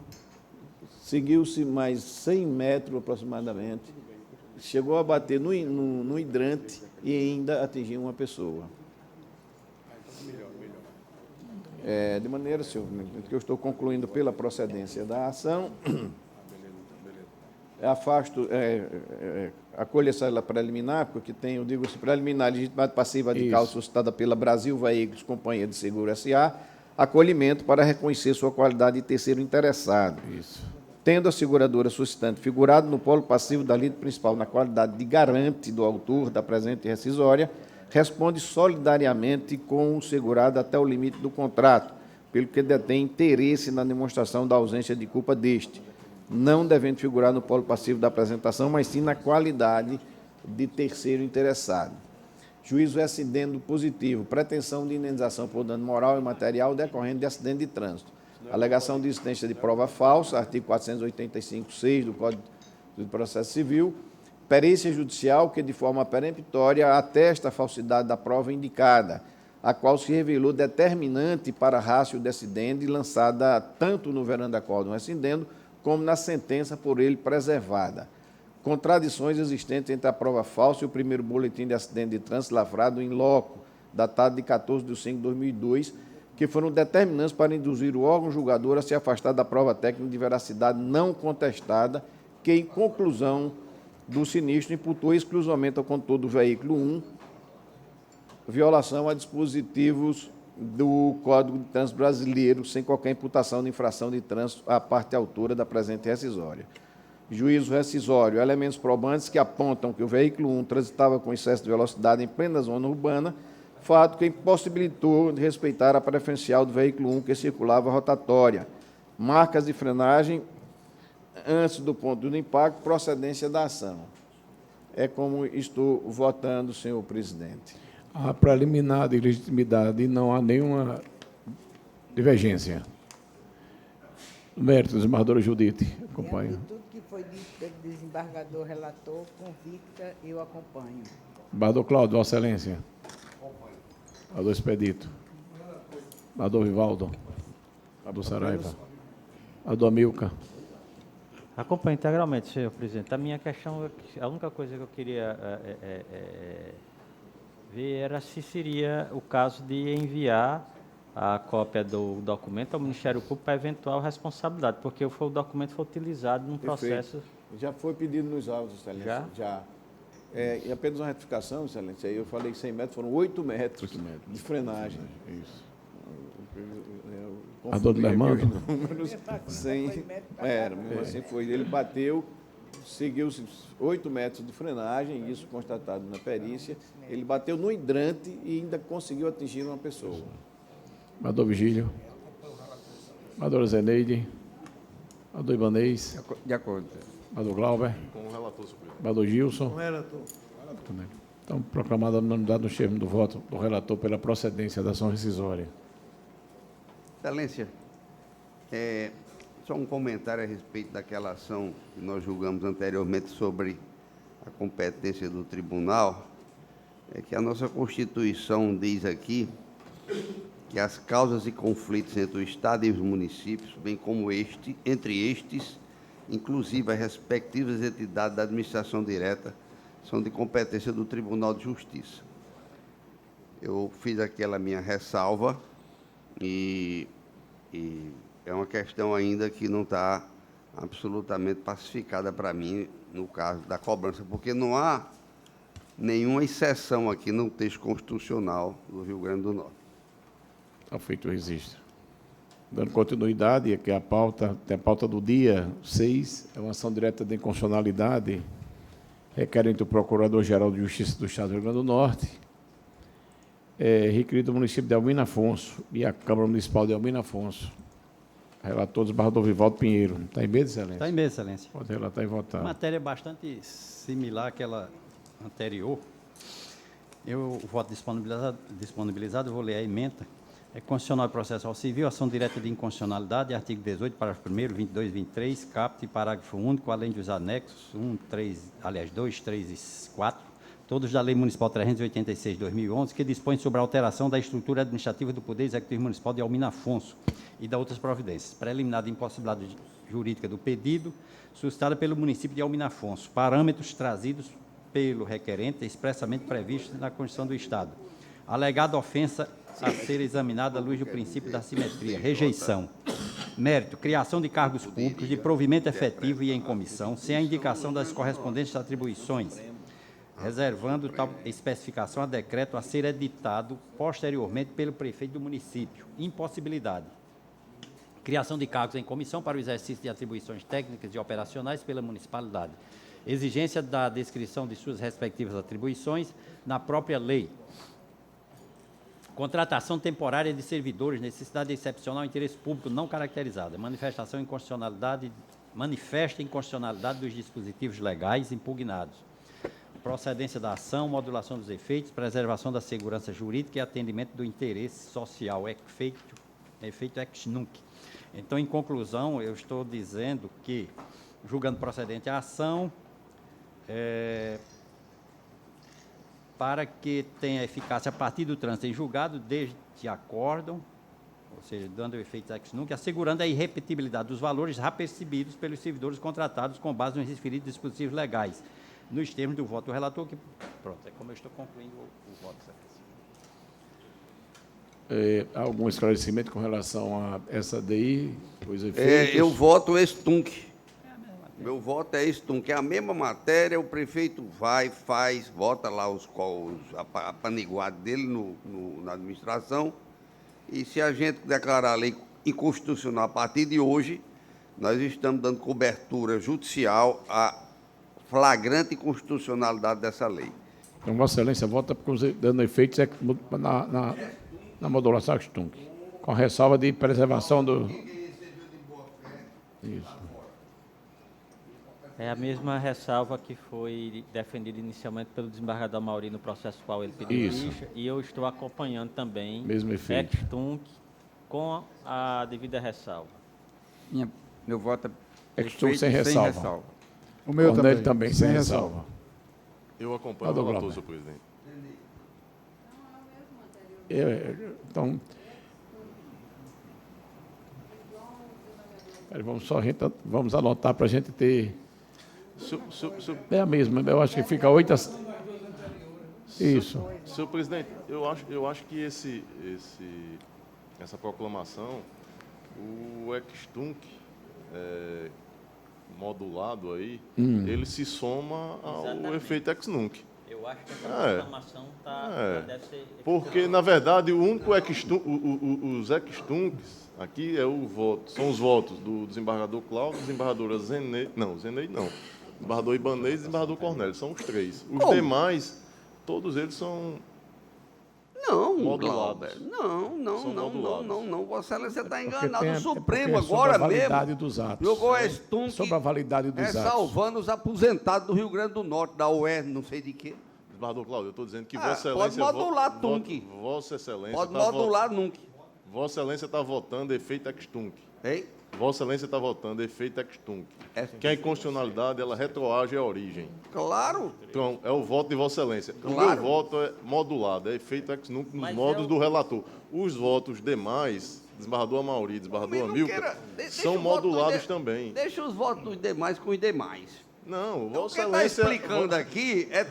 seguiu-se mais 100 metros aproximadamente, chegou a bater no hidrante e ainda atingiu uma pessoa. De maneira, senhor, que eu estou concluindo pela procedência da ação, afasto, acolho essa preliminar, porque tem, eu digo, preliminar, legitimidade passiva de causa suscitada pela Brasil Veículos, Companhia de Seguro S.A., acolhimento para reconhecer sua qualidade de terceiro interessado. Isso. Tendo a seguradora suscitante figurado no polo passivo da lide principal na qualidade de garante do autor da presente rescisória, responde solidariamente com o segurado até o limite do contrato, pelo que detém interesse na demonstração da ausência de culpa deste, não devendo figurar no polo passivo da apresentação, mas sim na qualidade de terceiro interessado. Juízo excedendo positivo, pretensão de indenização por dano moral e material decorrente de acidente de trânsito. Alegação de existência de prova falsa, artigo 485-6 do Código de Processo Civil. Perícia judicial que, de forma peremptória, atesta a falsidade da prova indicada, a qual se revelou determinante para a rácio decidente, lançada tanto no veranda acórdão rescindendo, como na sentença por ele preservada. Contradições existentes entre a prova falsa e o primeiro boletim de acidente de trânsito lavrado em loco, datado de 14 de 5 de 2002, que foram determinantes para induzir o órgão julgador a se afastar da prova técnica de veracidade não contestada, que, em conclusão do sinistro, imputou exclusivamente ao condutor do veículo 1 violação a dispositivos do Código de Trânsito Brasileiro, sem qualquer imputação de infração de trânsito à parte autora da presente rescisória. Juízo rescisório, elementos probantes que apontam que o veículo 1 transitava com excesso de velocidade em plena zona urbana, fato que impossibilitou de respeitar a preferencial do veículo 1 que circulava rotatória. Marcas de frenagem antes do ponto do impacto, procedência da ação. É como estou votando, senhor presidente. A preliminar de legitimidade não há nenhuma divergência. Mérito, desembargadora Judite, acompanha. Tudo que foi dito pelo desembargador relator, convicta, eu acompanho. Desembargador Cláudio, Vossa Excelência. Desembargador Expedito. Desembargador Vivaldo. Desembargador Saraiva. Desembargador Amilcar. Acompanho integralmente, senhor presidente. A minha questão, a única coisa que eu queria ver era se seria o caso de enviar a cópia do documento ao Ministério Público para eventual responsabilidade, porque o documento foi utilizado num processo... Já foi pedido nos autos, excelência. Já? E apenas uma retificação, excelência. Eu falei 100 metros, foram 8 metros de frenagem. Isso. A dor do Lermando? Assim foi. Ele bateu, seguiu-se 8 metros de frenagem, isso constatado na perícia. Ele bateu no hidrante e ainda conseguiu atingir uma pessoa. Desembargador Vigílio. Desembargadora Zeneide. Desembargador Ibanez. De acordo. Desembargador Glauber. Com o relator superior. Desembargador Gilson. Com o relator. Também. Então, proclamada a unanimidade no termo do voto do relator pela procedência da ação rescisória. Excelência, Só um comentário a respeito daquela ação que nós julgamos anteriormente sobre a competência do tribunal. É que a nossa Constituição diz aqui que as causas e conflitos entre o Estado e os municípios, bem como entre estes, inclusive as respectivas entidades da administração direta, são de competência do Tribunal de Justiça. Eu fiz aquela minha ressalva e é uma questão ainda que não está absolutamente pacificada para mim no caso da cobrança, porque não há nenhuma exceção aqui no texto constitucional do Rio Grande do Norte. Está feito o registro. Dando continuidade, aqui a pauta, tem a pauta do dia 6, é uma ação direta de inconstitucionalidade, requerente do Procurador-Geral de Justiça do Estado do Rio Grande do Norte, requerido do município de Albino Afonso e a Câmara Municipal de Albino Afonso. Relator, desembargador Vivaldo Pinheiro. Está em mesa, Excelência? Está em mesa, Excelência. Pode relatar e votar. Matéria bastante similar àquela anterior. O voto disponibilizado, eu vou ler a ementa. É constitucional e processual civil, ação direta de inconstitucionalidade, artigo 18, parágrafo 1º, 22, 23, caput e parágrafo único, além dos anexos 2, 3 e 4, todos da Lei Municipal 386 de 2011, que dispõem sobre a alteração da estrutura administrativa do Poder Executivo Municipal de Albino Afonso e da outras providências, preliminar de impossibilidade jurídica do pedido, suscitada pelo município de Albino Afonso, parâmetros trazidos pelo requerente expressamente previstos na Constituição do Estado. Alegada ofensa a ser examinada à luz do princípio da simetria. Rejeição. Mérito. Criação de cargos públicos de provimento efetivo e em comissão, sem a indicação das correspondentes atribuições, reservando tal especificação a decreto a ser editado posteriormente pelo prefeito do município. Impossibilidade. Criação de cargos em comissão para o exercício de atribuições técnicas e operacionais pela municipalidade. Exigência da descrição de suas respectivas atribuições na própria lei. Contratação temporária de servidores, necessidade excepcional, interesse público não caracterizada. Manifesta inconstitucionalidade dos dispositivos legais impugnados. Procedência da ação, modulação dos efeitos, preservação da segurança jurídica e atendimento do interesse social, efeito ex nunc. Então, em conclusão, eu estou dizendo que, julgando procedente a ação, para que tenha eficácia a partir do trânsito em julgado, desde acórdão, ou seja, dando efeitos ex nunc, assegurando a irrepetibilidade dos valores já percebidos pelos servidores contratados com base nos referidos dispositivos legais, nos termos do voto do relator, que, pronto, é como eu estou concluindo o voto. Algum esclarecimento com relação a essa DI, os efeitos? Eu voto ex-tunc. Meu voto é ex-tunc. É a mesma matéria, o prefeito vai, faz, vota lá a paniguada dele na administração, e se a gente declarar a lei inconstitucional a partir de hoje, nós estamos dando cobertura judicial à flagrante inconstitucionalidade dessa lei. Então, Vossa Excelência vota dando efeitos na modulação ex-tunc, com ressalva de preservação do... Isso. É a mesma ressalva que foi defendida inicialmente pelo desembargador Amauri no processo qual ele pediu ficha, e eu estou acompanhando também ex-tunc com a devida ressalva. Meu voto é ex-tunc sem ressalva. O meu também sem ressalva. Eu acompanho o relator, senhor presidente. Então, vamos anotar para a gente ter... É a mesma, eu acho que fica 8 a... Isso. Senhor presidente, eu acho que essa proclamação, o ex-tunc modulado aí, ele se soma ao efeito ex-nunc. Eu acho que essa proclamação deve ser... Porque, na verdade, o único os ex-tuncs aqui são os votos do desembargador Cláudio, desembargadora Zeneide não, desembargador Ibanez e desembargador Cornélio, são os três. Os demais, todos eles são modulados. Não. Vossa Excelência está enganado. tem, o Supremo agora mesmo validade dos atos. jogou ex-tunc sobre a validade dos atos. salvando os aposentados do Rio Grande do Norte, da UE, não sei de quê. Desembargador Cláudio, eu estou dizendo que Vossa Excelência... Pode modular tunc. Vossa Excelência... Pode modular nunc. Vossa Excelência está votando efeito ex-tunc. Ei? Vossa Excelência está votando efeito ex-tunc. Que a inconstitucionalidade, ela retroage à origem. Claro. Então, é o voto de Vossa Excelência. O Claro. meu voto é modulado, é efeito ex-nunc nos modos do relator. Os votos demais, desembargador Amauri, desembargador Amilcar, são modulados também. Deixa os votos dos demais com os demais. Não, O Vossa que está Excelência... explicando aqui é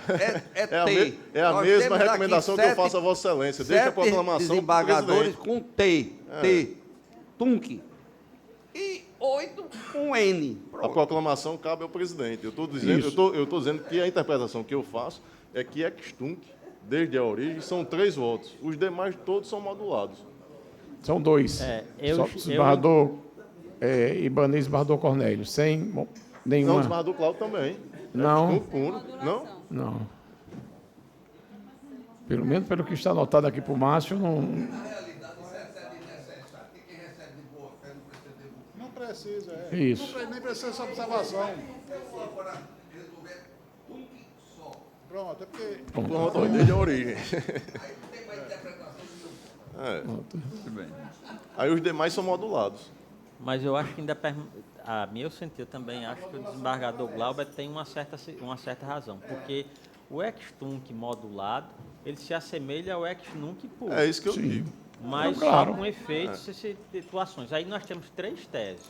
É a Nós mesma temos recomendação aqui que eu faço a Vossa Excelência, desde a sete proclamação do desembargadores presidente. com T, tunc, e 8 com N. A proclamação cabe ao presidente. Eu estou dizendo que a interpretação que eu faço é que ex-tunc, desde a origem, são 3 votos. Os demais todos são modulados. São 2. Só desembargador Ibanez e desembargador Cornélio. Sem nenhuma... Não, o desembargador Cláudio também. Não. Ex-tunc puro. Não? Não. Pelo menos pelo que está anotado aqui para o Márcio, não... Não precisa, Isso. Nem precisa essa observação. Pronto, é porque... Pronto, desde a origem. Aí os demais são modulados. Mas eu acho que ainda, a meu sentido também, acho que o desembargador Glauber tem uma certa razão, porque o ex-tunc modulado, ele se assemelha ao ex-nunc puro. É isso que eu digo. Mas claro. só com efeitos e situações. Aí nós temos 3 teses.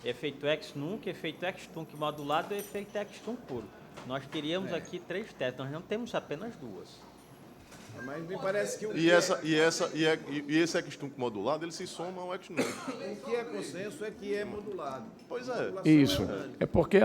Efeito ex-nunc, efeito ex-tunc modulado e efeito ex-tunc puro. Nós teríamos aqui 3 teses, nós não temos apenas 2. Mas me parece que esse ex-tunc modulado, ele se soma ao ex-nunc. o que é consenso é que é modulado. Pois é. Isso. É porque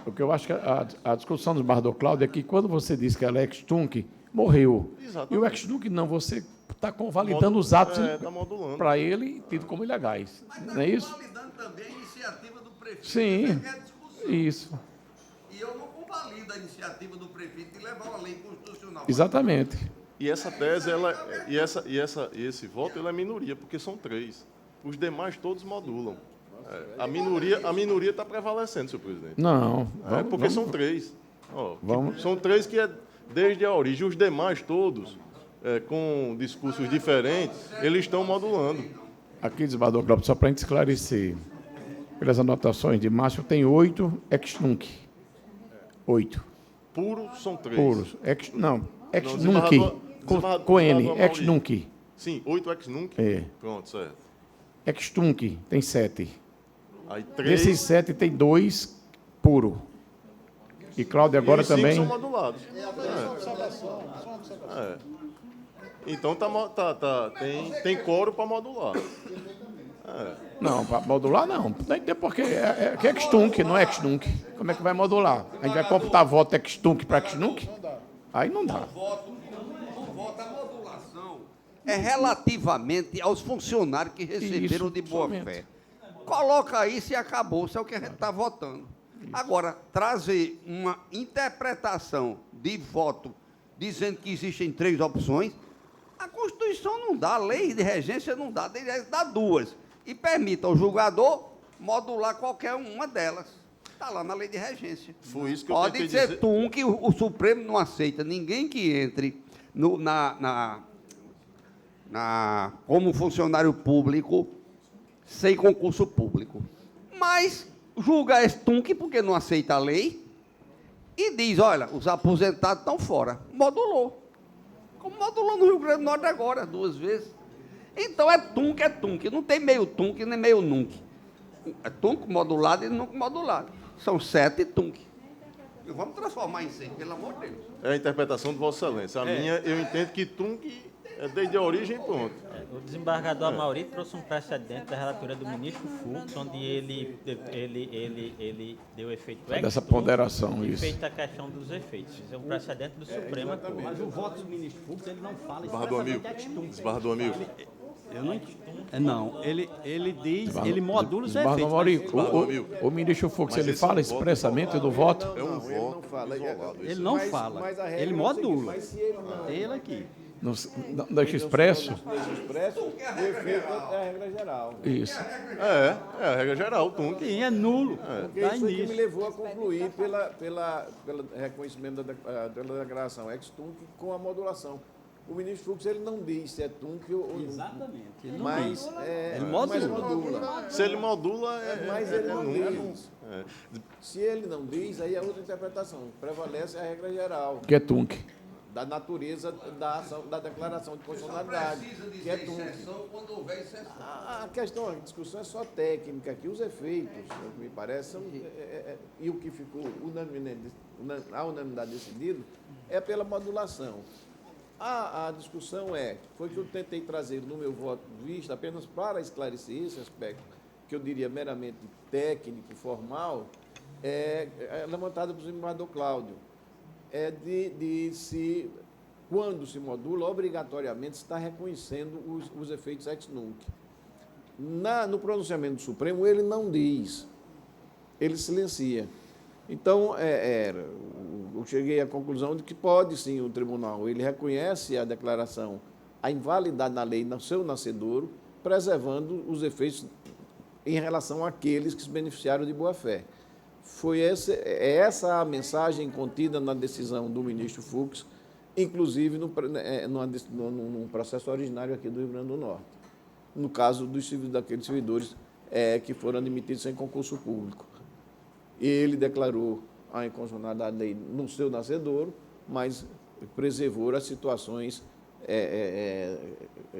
o que eu acho que a discussão do desembargador Cláudio é que quando você diz que ela é ex-tunc, morreu. Exatamente. E o ex-tunc não, você está convalidando os atos tá modulando. para ele, tido como ilegais. Não é isso? Convalidando também a iniciativa do prefeito. Sim. Isso. E eu não convalido a iniciativa do prefeito de levar uma lei constitucional. Exatamente. E essa tese, esse voto, ele é minoria, porque são 3. Os demais todos modulam. A minoria está prevalecendo, senhor presidente. Não. Porque são 3. São 3 que é desde a origem. Os demais todos, com discursos diferentes, eles estão modulando. Aqui, desembargador Cláudio, só para a gente esclarecer, pelas anotações de Márcio, tem 8 ex-nunc. 8. Puros são 3. Puros. Ex-nunc. Com N, ex-nunc. Sim, 8 ex-nunc. Pronto, certo. Ex-tunc tem 7. Aí 3... Desses 7 tem 2 puro. E Cláudio agora os também... 5 são modulados. Então tem coro para modular. Não, para modular não. Tem que ter porque é ex-tunc, não é ex-nunc. Como é que vai modular? A gente vai computar voto ex-tunc para ex-nunc? Aí não dá. A modulação é relativamente aos funcionários que receberam de boa fé. Coloca isso e acabou, isso é o que a gente está votando. Agora, trazer uma interpretação de voto dizendo que existem 3 opções, a Constituição não dá, a lei de regência não dá, dá 2. E permite ao julgador modular qualquer uma delas. Está lá na lei de regência. Foi isso que eu Pode tentei ser dizer. que o Supremo não aceita ninguém que entre como funcionário público sem concurso público. Mas julga ex-tunc porque não aceita a lei e diz, olha, os aposentados estão fora. Modulou. Como modulou no Rio Grande do Norte agora, 2 vezes. Então é tunc. Não tem meio tunc nem meio nunc. É tunc modulado e nunc modulado. São 7 tunc. Vamos transformar em 100, pelo amor de Deus. É a interpretação de Vossa Excelência. A minha, eu entendo que tunc é desde a origem, pronto. O desembargador Amauri trouxe um precedente da relatoria do ministro Fux, onde ele deu efeito Dessa ponderação, e isso. fez a questão dos efeitos. Isso é um precedente do Supremo. Mas o voto do ministro Fux, ele não fala Desembargador expressamente Amilcar. ex-tunc. Desembargador Amilcar. Eu não entendo. Não, ele diz, ele modula os Desembargador efeitos. Amauri, o ministro Fux, ele fala expressamente do voto? É um voto isolado. Ele não fala, ele modula. Ele aqui. No expresso? O efeito é a regra geral. Isso. É a regra geral, tunc. Sim, é nulo. Porque isso foi que me levou a concluir pelo reconhecimento da declaração ex-tunc com a modulação. O ministro Fux ele não diz se é TUNC ou Exatamente. Ele não mas diz. é, Ele mas modula. Se ele modula, mas ele não diz. É. Se ele não diz, aí é outra interpretação. Prevalece a regra geral Que é TUNC. da natureza da ação, da declaração de constitucionalidade, que é TUNC. quando houver exceção. A questão, a discussão é só técnica, que os efeitos, me parece, são, e o que ficou a unanimidade decidido é pela modulação. A discussão foi que eu tentei trazer no meu voto de vista, apenas para esclarecer esse aspecto, que eu diria meramente técnico, formal, levantado pelo desembargador Cláudio, quando se modula, obrigatoriamente está reconhecendo os efeitos ex nunc. No pronunciamento do Supremo, ele não diz, ele silencia. Então, eu cheguei à conclusão de que pode sim o tribunal, ele reconhece a declaração, a invalidade na lei no seu nascedouro, preservando os efeitos em relação àqueles que se beneficiaram de boa-fé. Foi essa a mensagem contida na decisão do ministro Fux, inclusive num processo originário aqui do Rio Grande do Norte, no caso daqueles servidores que foram admitidos sem concurso público. Ele declarou a inconstitucionalidade da lei no seu nascedouro, mas preservou as situações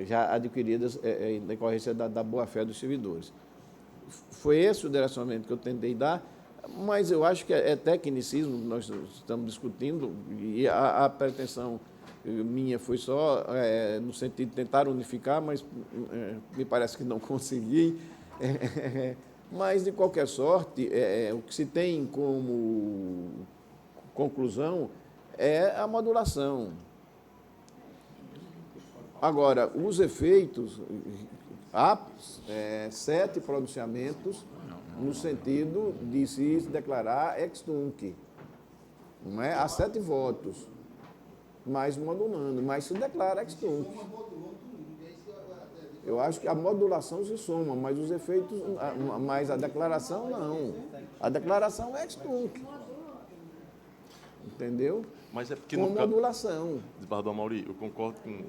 já adquiridas em decorrência da boa-fé dos servidores. Foi esse o direcionamento que eu tentei dar, mas eu acho que é tecnicismo que nós estamos discutindo, e a pretensão minha foi só no sentido de tentar unificar, mas me parece que não consegui. Mas, de qualquer sorte, o que se tem como conclusão é a modulação. Agora, os efeitos, há 7 pronunciamentos no sentido de se declarar ex nunc. Não é? Há 7 votos, mas modulando, mas se declara ex nunc. Eu acho que a modulação se soma, mas os efeitos, mas a declaração não. A declaração é ex nunc. Entendeu? Mas é porque com no modulação. Desembargador Amauri, eu concordo com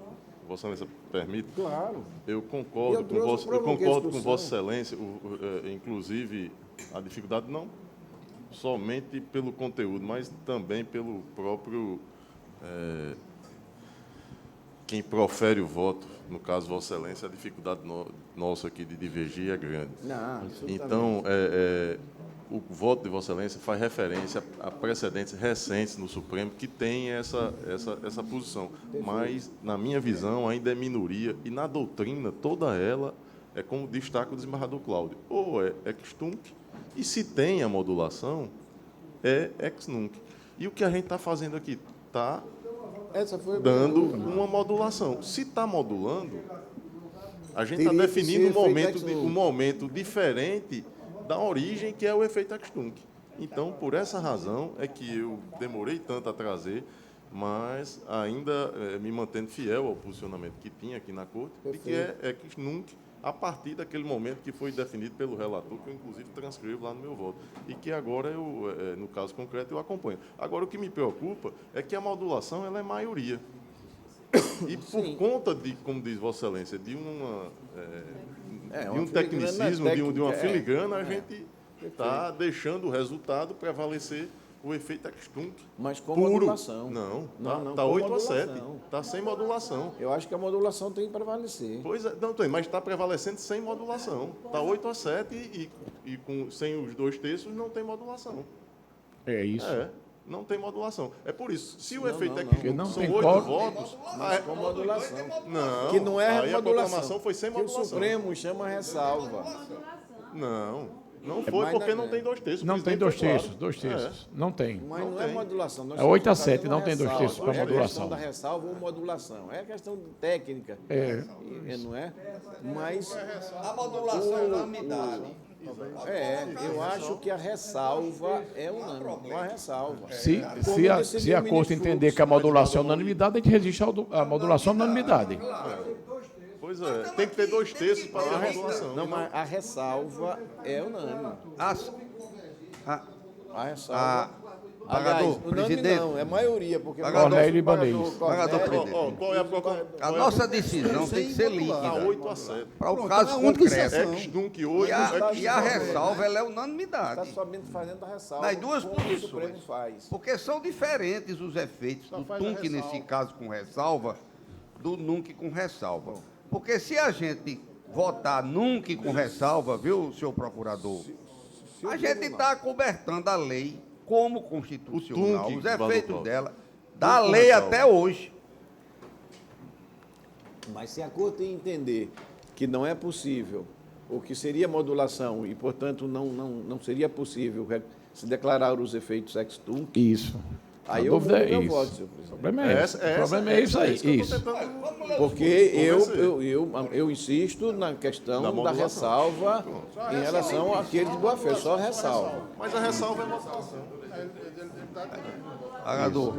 Vossa Excelência, permite? Claro. Eu concordo com Vossa Excelência, inclusive a dificuldade não somente pelo conteúdo, mas também pelo próprio quem profere o voto, no caso Vossa Excelência, a dificuldade nossa aqui de divergir é grande. Não, então, o voto de Vossa Excelência faz referência a precedentes recentes no Supremo que tem essa posição. Mas, na minha visão, ainda é minoria e na doutrina, toda ela é como destaca o desembargador Cláudio. Ou é ex nunc, e se tem a modulação, é ex nunc. E o que a gente está fazendo aqui? Está dando uma modulação. Se está modulando, a gente está definindo um momento diferente da origem, que é o efeito ex nunc. Então, por essa razão é que eu demorei tanto a trazer, mas ainda me mantendo fiel ao posicionamento que tinha aqui na Corte, de que é ex nunc a partir daquele momento que foi definido pelo relator, que eu, inclusive, transcrevo lá no meu voto, e que agora, no caso concreto, eu acompanho. Agora, o que me preocupa é que a modulação ela é maioria. E por conta de, como diz Vossa Excelência, de um tecnicismo, de uma filigrana, a gente está deixando o resultado prevalecer o efeito ex nunc. Mas com puro. modulação. Não, está 8-7. Está sem modulação. Eu acho que a modulação tem que prevalecer. Pois é, não tem, mas está prevalecendo sem modulação. Está 8-7 e sem os 2/3 não tem modulação. É isso. Não tem modulação. É por isso, se o efeito ex nunc são 8 votos... Mas com modulação. Não, que não é aí modulação. a proclamação foi sem que modulação. o Supremo chama ressalva. Não foi porque não tem 2/3. Não tem 2/3, 2/3. Não tem. Mas não é modulação. É 8-7, não tem 2/3 para modulação. É a questão modulação. da ressalva ou modulação. É questão técnica. Não é? Mas A modulação é unanimidade. eu acho que a ressalva é unânime. Uma ressalva. Se a Corte entender que a modulação é unanimidade, a gente resiste à modulação unanimidade. Pois é, tem que ter 2/3 para a modulação. Não, mas a ressalva é unânime. A ressalva. Aliás, unânime presidente. não, é maioria, porque... Cornélio Ibanez. Pagador, presidente. Qual é A nossa decisão tem que ser líquida. Está 8-7. Para o Pronto, caso é a única concreto. exceção. Ex-Nunc 8, E a ressalva ela é Está unanimidade. somente fazendo a ressalva. Nas duas como o Supremo posições. faz. Porque são diferentes os efeitos do faz a TUNC, ressalva. nesse caso com ressalva, do NUNC com ressalva. Porque se a gente votar NUNC com ressalva, viu, senhor procurador, a gente está cobertando a lei como constitucional, O TUNC, os efeitos Valdo, dela, da com lei ressalva. até hoje. Mas se a Corte entender que não é possível, ou que seria modulação, e, portanto, não seria possível se declarar os efeitos ex-tunc, Isso. aí A eu vou dúvida no meu isso. voto, senhor O presidente. problema é esse. O problema é isso aí. Isso. Porque eu insisto na questão Da da modulação. ressalva em relação àquele de boa-fé, só ressalva. Mas a ressalva é modulação. Pagador.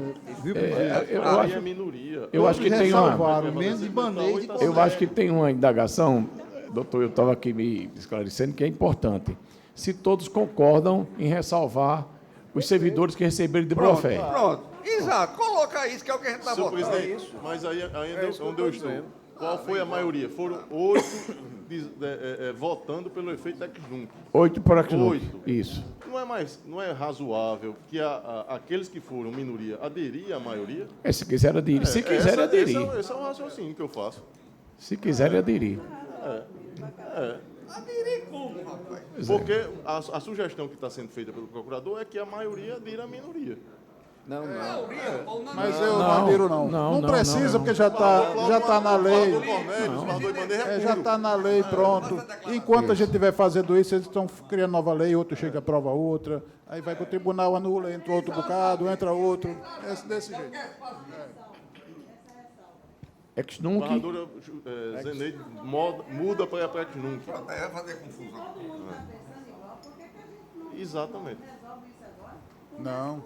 Eu Aí acho- é minoria. Eu acho que tem uma. Ressalvaram, menos Ibanez e Eu acho que tem uma indagação, doutor, eu estava aqui me esclarecendo, que é importante. Se todos concordam em ressalvar os servidores que receberam de boa fé. Pronto, exato. Coloca isso, que é o que a gente está Senhor votando. presidente, mas aí onde eu estou. Qual foi a maioria? Foram 8 votando pelo efeito ex-nunc. 8 por aqui. 8. Isso. Não é razoável que aqueles que foram minoria aderir à maioria? Se quiser aderir. Se quiser aderir. Esse é o raciocínio que eu faço. Se quiser aderir. Aderir como, rapaz? Porque a sugestão que está sendo feita pelo procurador é que a maioria adira à minoria. Não. Mas eu não adiro, não. Não precisa, porque já está na lei. Já está na lei, pronto. Enquanto a gente estiver fazendo isso, eles estão criando nova lei, outro chega, aprova outra, aí vai para o tribunal, anula, entra outro bocado, entra outro. É desse jeito. Ex-nunc. Barradura Zeneide muda para ex-nunc. Aí vai fazer confusão. Exatamente. Não.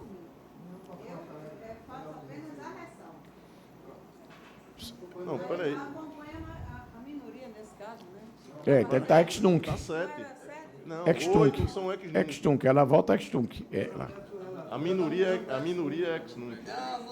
Não, peraí. Então está ex-nunc. Está 7. Não, Ex-tunc. 8 são ex-nunc. Ex-tunc. Ela volta ex-tunc. A minoria é ex-nunc.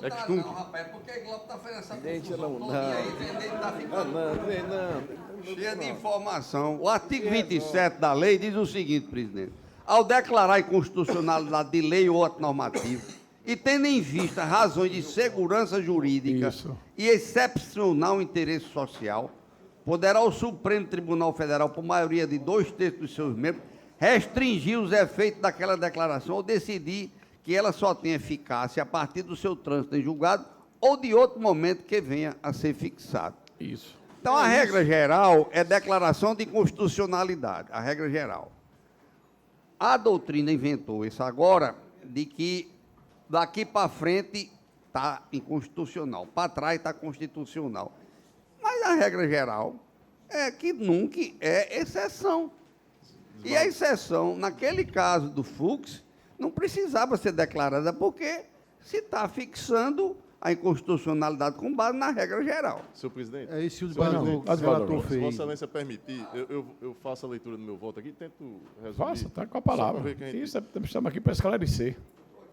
Ex-tunc. Não, rapaz, porque o Globo está fazendo essa Gente, confusão não. toda, e aí ele tá ficando Não. cheio de informação. O artigo 27 da lei diz o seguinte, presidente. Ao declarar a inconstitucionalidade de lei ou ato normativo, e tendo em vista razões de segurança jurídica Isso. e excepcional interesse social, poderá o Supremo Tribunal Federal, por maioria de 2/3 dos seus membros, restringir os efeitos daquela declaração ou decidir que ela só tem eficácia a partir do seu trânsito em julgado ou de outro momento que venha a ser fixado. Isso. Então, a regra geral é declaração de inconstitucionalidade, a regra geral. A doutrina inventou isso agora, de que daqui para frente está inconstitucional, para trás está constitucional. Mas a regra geral é que nunca é exceção. E a exceção, naquele caso do Fux, não precisava ser declarada, porque se está fixando a inconstitucionalidade com base na regra geral. Senhor presidente. É isso que o Senhor relator presidente, se fez. Vossa Excelência permitir, eu faço a leitura do meu voto aqui e tento resumir. Faça, está com a Só pra palavra. ver que a gente- Isso, estamos aqui para esclarecer.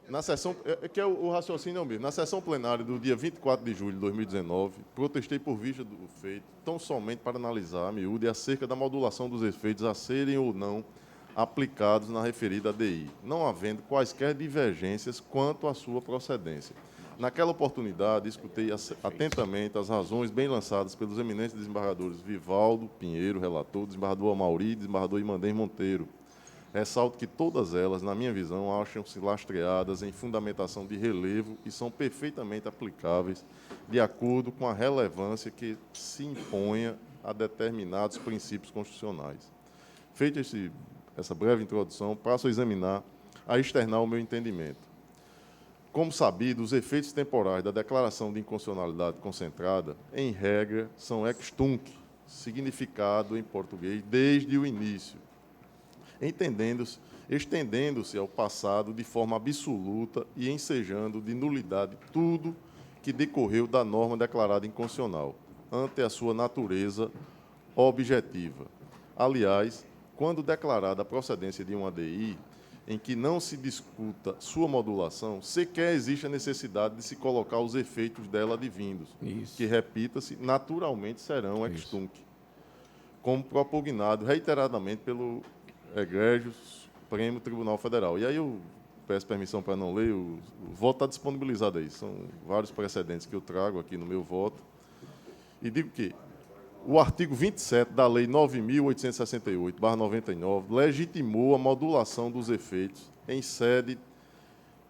Na sessão, que é o raciocínio é o mesmo. Na sessão plenária do dia 24 de julho de 2019, protestei por vista do feito, tão somente para analisar a miúde acerca da modulação dos efeitos a serem ou não aplicados na referida ADI, não havendo quaisquer divergências quanto à sua procedência. Naquela oportunidade, escutei atentamente as razões bem lançadas pelos eminentes desembargadores Vivaldo Pinheiro, relator, desembargador Amauri e desembargador Imandem Monteiro. Ressalto que todas elas, na minha visão, acham-se lastreadas em fundamentação de relevo e são perfeitamente aplicáveis de acordo com a relevância que se imponha a determinados princípios constitucionais. Feita essa breve introdução, passo a examinar, a externar o meu entendimento. Como sabido, os efeitos temporais da declaração de inconstitucionalidade concentrada, em regra, são ex-tunc, significado em português desde o início, estendendo-se ao passado de forma absoluta e ensejando de nulidade tudo que decorreu da norma declarada inconstitucional, ante a sua natureza objetiva. Aliás, quando declarada a procedência de uma ADI, em que não se discuta sua modulação, sequer existe a necessidade de se colocar os efeitos dela advindos, que, repita-se, naturalmente serão ex tunc, como propugnado reiteradamente pelo egrégio Supremo Tribunal Federal. E aí eu peço permissão para não ler, o voto está disponibilizado aí, são vários precedentes que eu trago aqui no meu voto, e digo que o artigo 27 da Lei 9.868/99 legitimou a modulação dos efeitos em sede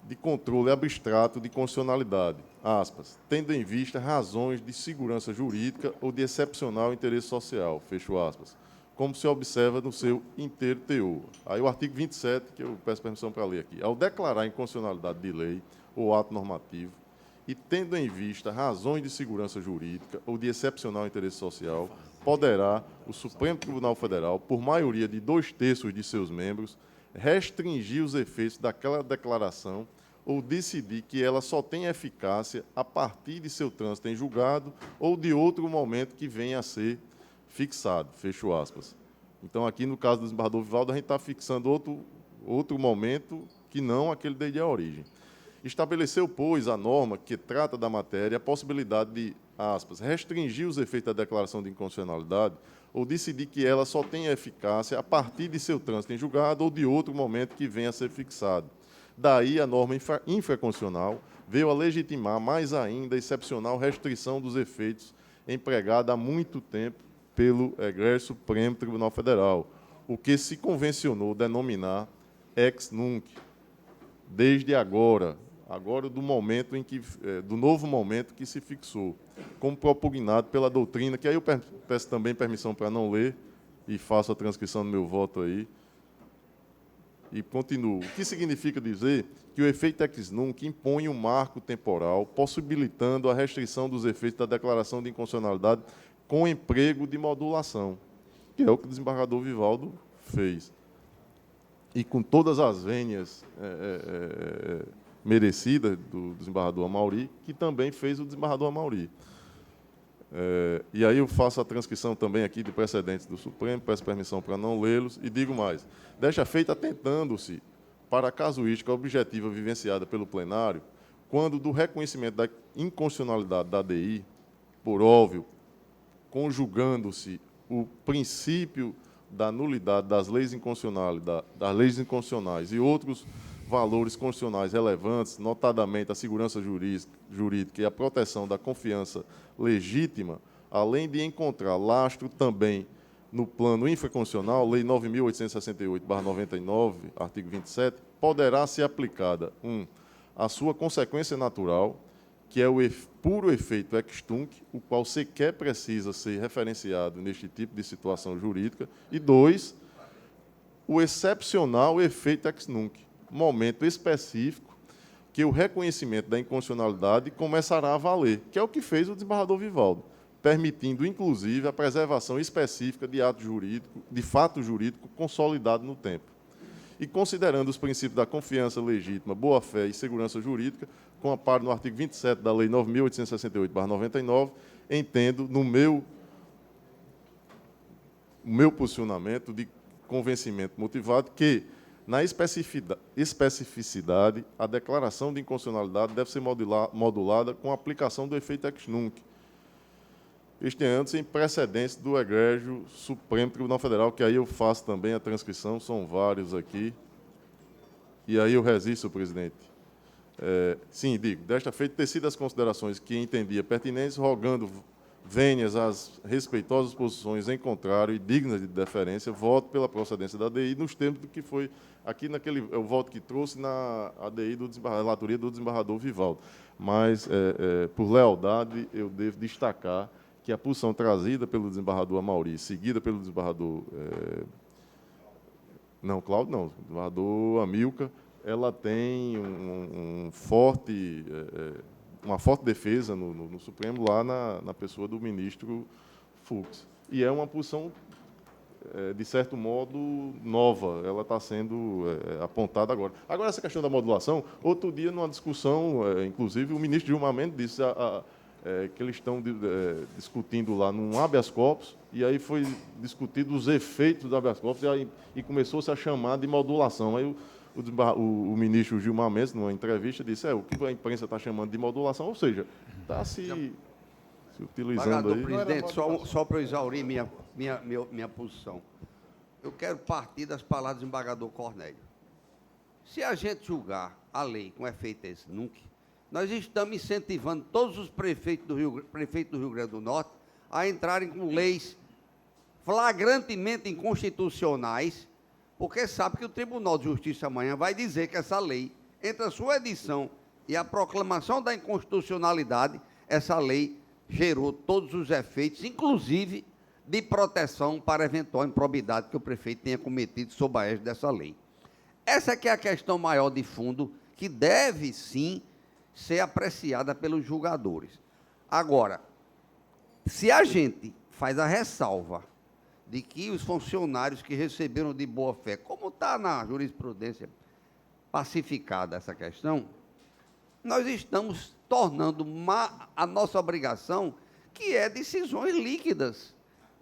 de controle abstrato de constitucionalidade, aspas, tendo em vista razões de segurança jurídica ou de excepcional interesse social, fecho aspas, como se observa no seu inteiro teor. Aí o artigo 27, que eu peço permissão para ler aqui. Ao declarar inconstitucionalidade de lei ou ato normativo, e tendo em vista razões de segurança jurídica ou de excepcional interesse social, poderá o Supremo Tribunal Federal, por maioria de 2/3 de seus membros, restringir os efeitos daquela declaração ou decidir que ela só tem eficácia a partir de seu trânsito em julgado ou de outro momento que venha a ser fixado, fecho aspas. Então, aqui no caso do desembargador Vivaldo, a gente está fixando outro momento que não aquele desde a origem. Estabeleceu, pois, a norma que trata da matéria a possibilidade de, aspas, restringir os efeitos da declaração de inconstitucionalidade ou decidir que ela só tem eficácia a partir de seu trânsito em julgado ou de outro momento que venha a ser fixado. Daí, a norma infraconstitucional veio a legitimar mais ainda a excepcional restrição dos efeitos empregada há muito tempo pelo egrégio Supremo Tribunal Federal, o que se convencionou denominar ex nunc, desde agora do momento em que, do novo momento que se fixou, como propugnado pela doutrina, que aí eu peço também permissão para não ler e faço a transcrição do meu voto aí, e continuo. O que significa dizer que o efeito ex nunc impõe um marco temporal, possibilitando a restrição dos efeitos da declaração de inconstitucionalidade com emprego de modulação, que é o que o desembargador Vivaldo fez. E com todas as vênias merecidas do desembargador Amauri, que também fez o desembargador Amauri. E aí eu faço a transcrição também aqui de precedentes do Supremo, peço permissão para não lê-los, e digo mais, desta feita atentando-se para a casuística objetiva vivenciada pelo plenário, quando do reconhecimento da inconstitucionalidade da ADI, por óbvio, conjugando-se o princípio da nulidade das leis inconstitucionais e outros valores constitucionais relevantes, notadamente a segurança jurídica e a proteção da confiança legítima, além de encontrar lastro também no plano infraconstitucional, Lei 9.868/99, artigo 27, poderá ser aplicada, a sua consequência natural, que é o puro efeito ex tunc, o qual sequer precisa ser referenciado neste tipo de situação jurídica, e 2, o excepcional efeito ex nunc, momento específico que o reconhecimento da inconstitucionalidade começará a valer, que é o que fez o desembargador Vivaldo, permitindo, inclusive, a preservação específica de ato jurídico, de fato jurídico consolidado no tempo. E considerando os princípios da confiança legítima, boa-fé e segurança jurídica, com amparo no artigo 27 da Lei 9.868/99, entendo, no meu posicionamento de convencimento motivado, que, na especificidade, a declaração de inconstitucionalidade deve ser modulada com a aplicação do efeito ex nunc, estreando-se em precedência do egrégio Supremo Tribunal Federal, que aí eu faço também a transcrição, são vários aqui, e aí eu resisto, presidente. Sim, digo, desta feita, tecidas as considerações que entendia pertinentes, rogando vênias às respeitosas posições em contrário e dignas de deferência, voto pela procedência da ADI, nos termos do que foi aqui o voto que trouxe na ADI relatoria do desembargador Vivaldo. Mas, por lealdade, eu devo destacar que a posição trazida pelo desembargador Amauri, seguida pelo desembargador... Cláudio não, o desembargador Amilcar, ela tem uma forte defesa no Supremo, lá na pessoa do ministro Fux. E é uma posição, de certo modo, nova, ela está sendo apontada agora. Agora, essa questão da modulação, outro dia, numa discussão, inclusive, o ministro Gilmar Mendes disse que eles estão discutindo lá num habeas corpus, e aí foi discutido os efeitos do habeas corpus, e começou-se a chamar de modulação. Aí o o ministro Gilmar Mendes, numa entrevista, disse o que a imprensa está chamando de modulação, ou seja, está se utilizando aí. Presidente, só para eu exaurir minha posição. Eu quero partir das palavras do desembargador Cornélio. Se a gente julgar a lei com efeito esse nunca, nós estamos incentivando todos os prefeitos do Rio Grande do Norte a entrarem com leis flagrantemente inconstitucionais, porque sabe que o Tribunal de Justiça amanhã vai dizer que essa lei, entre a sua edição e a proclamação da inconstitucionalidade, essa lei gerou todos os efeitos, inclusive de proteção para eventual improbidade que o prefeito tenha cometido sob a égide dessa lei. Essa que é a questão maior de fundo, que deve, sim, ser apreciada pelos julgadores. Agora, se a gente faz a ressalva de que os funcionários que receberam de boa-fé, como está na jurisprudência pacificada essa questão, nós estamos tornando a nossa obrigação, que é decisões líquidas,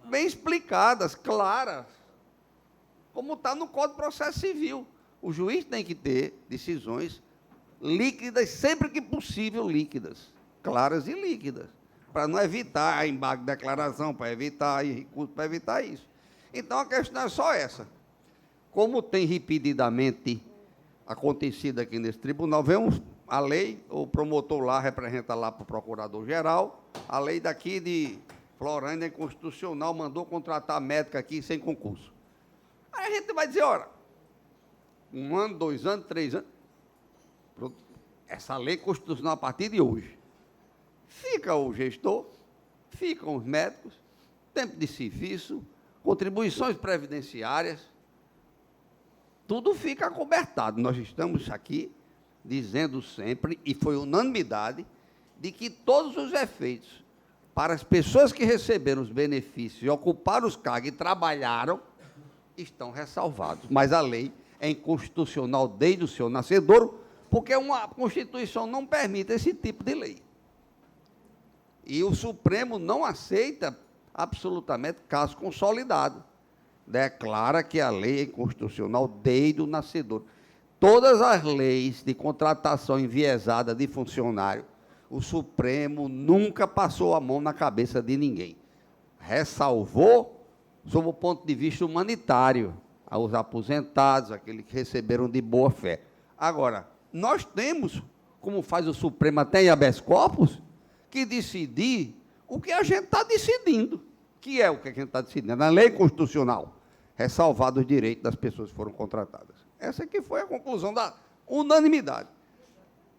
bem explicadas, claras, como está no Código de Processo Civil. O juiz tem que ter decisões líquidas, sempre que possível líquidas, claras e líquidas, para não evitar embargo de declaração, para evitar recurso, para evitar isso. Então, a questão é só essa. Como tem repetidamente acontecido aqui nesse tribunal, vemos a lei, o promotor lá representa lá para o procurador-geral, a lei daqui de Florânia é inconstitucional, mandou contratar médica aqui sem concurso. Aí a gente vai dizer, ora, 1 ano, 2 anos, 3 anos, essa lei é constitucional a partir de hoje. Fica o gestor, ficam os médicos, tempo de serviço, contribuições previdenciárias, tudo fica acobertado. Nós estamos aqui dizendo sempre, e foi unanimidade, de que todos os efeitos para as pessoas que receberam os benefícios e ocuparam os cargos e trabalharam, estão ressalvados. Mas a lei é inconstitucional desde o seu nascedouro, porque a Constituição não permite esse tipo de lei. E o Supremo não aceita absolutamente caso consolidado. Declara que a lei é inconstitucional desde o nascedouro. Todas as leis de contratação enviesada de funcionário, o Supremo nunca passou a mão na cabeça de ninguém. Ressalvou, sob o ponto de vista humanitário, aos aposentados, aqueles que receberam de boa fé. Agora, nós temos, como faz o Supremo até em habeas corpus, que decidir o que a gente está decidindo. Que é o que a gente está decidindo? Na lei constitucional, ressalvado os direitos das pessoas que foram contratadas. Essa que foi a conclusão da unanimidade.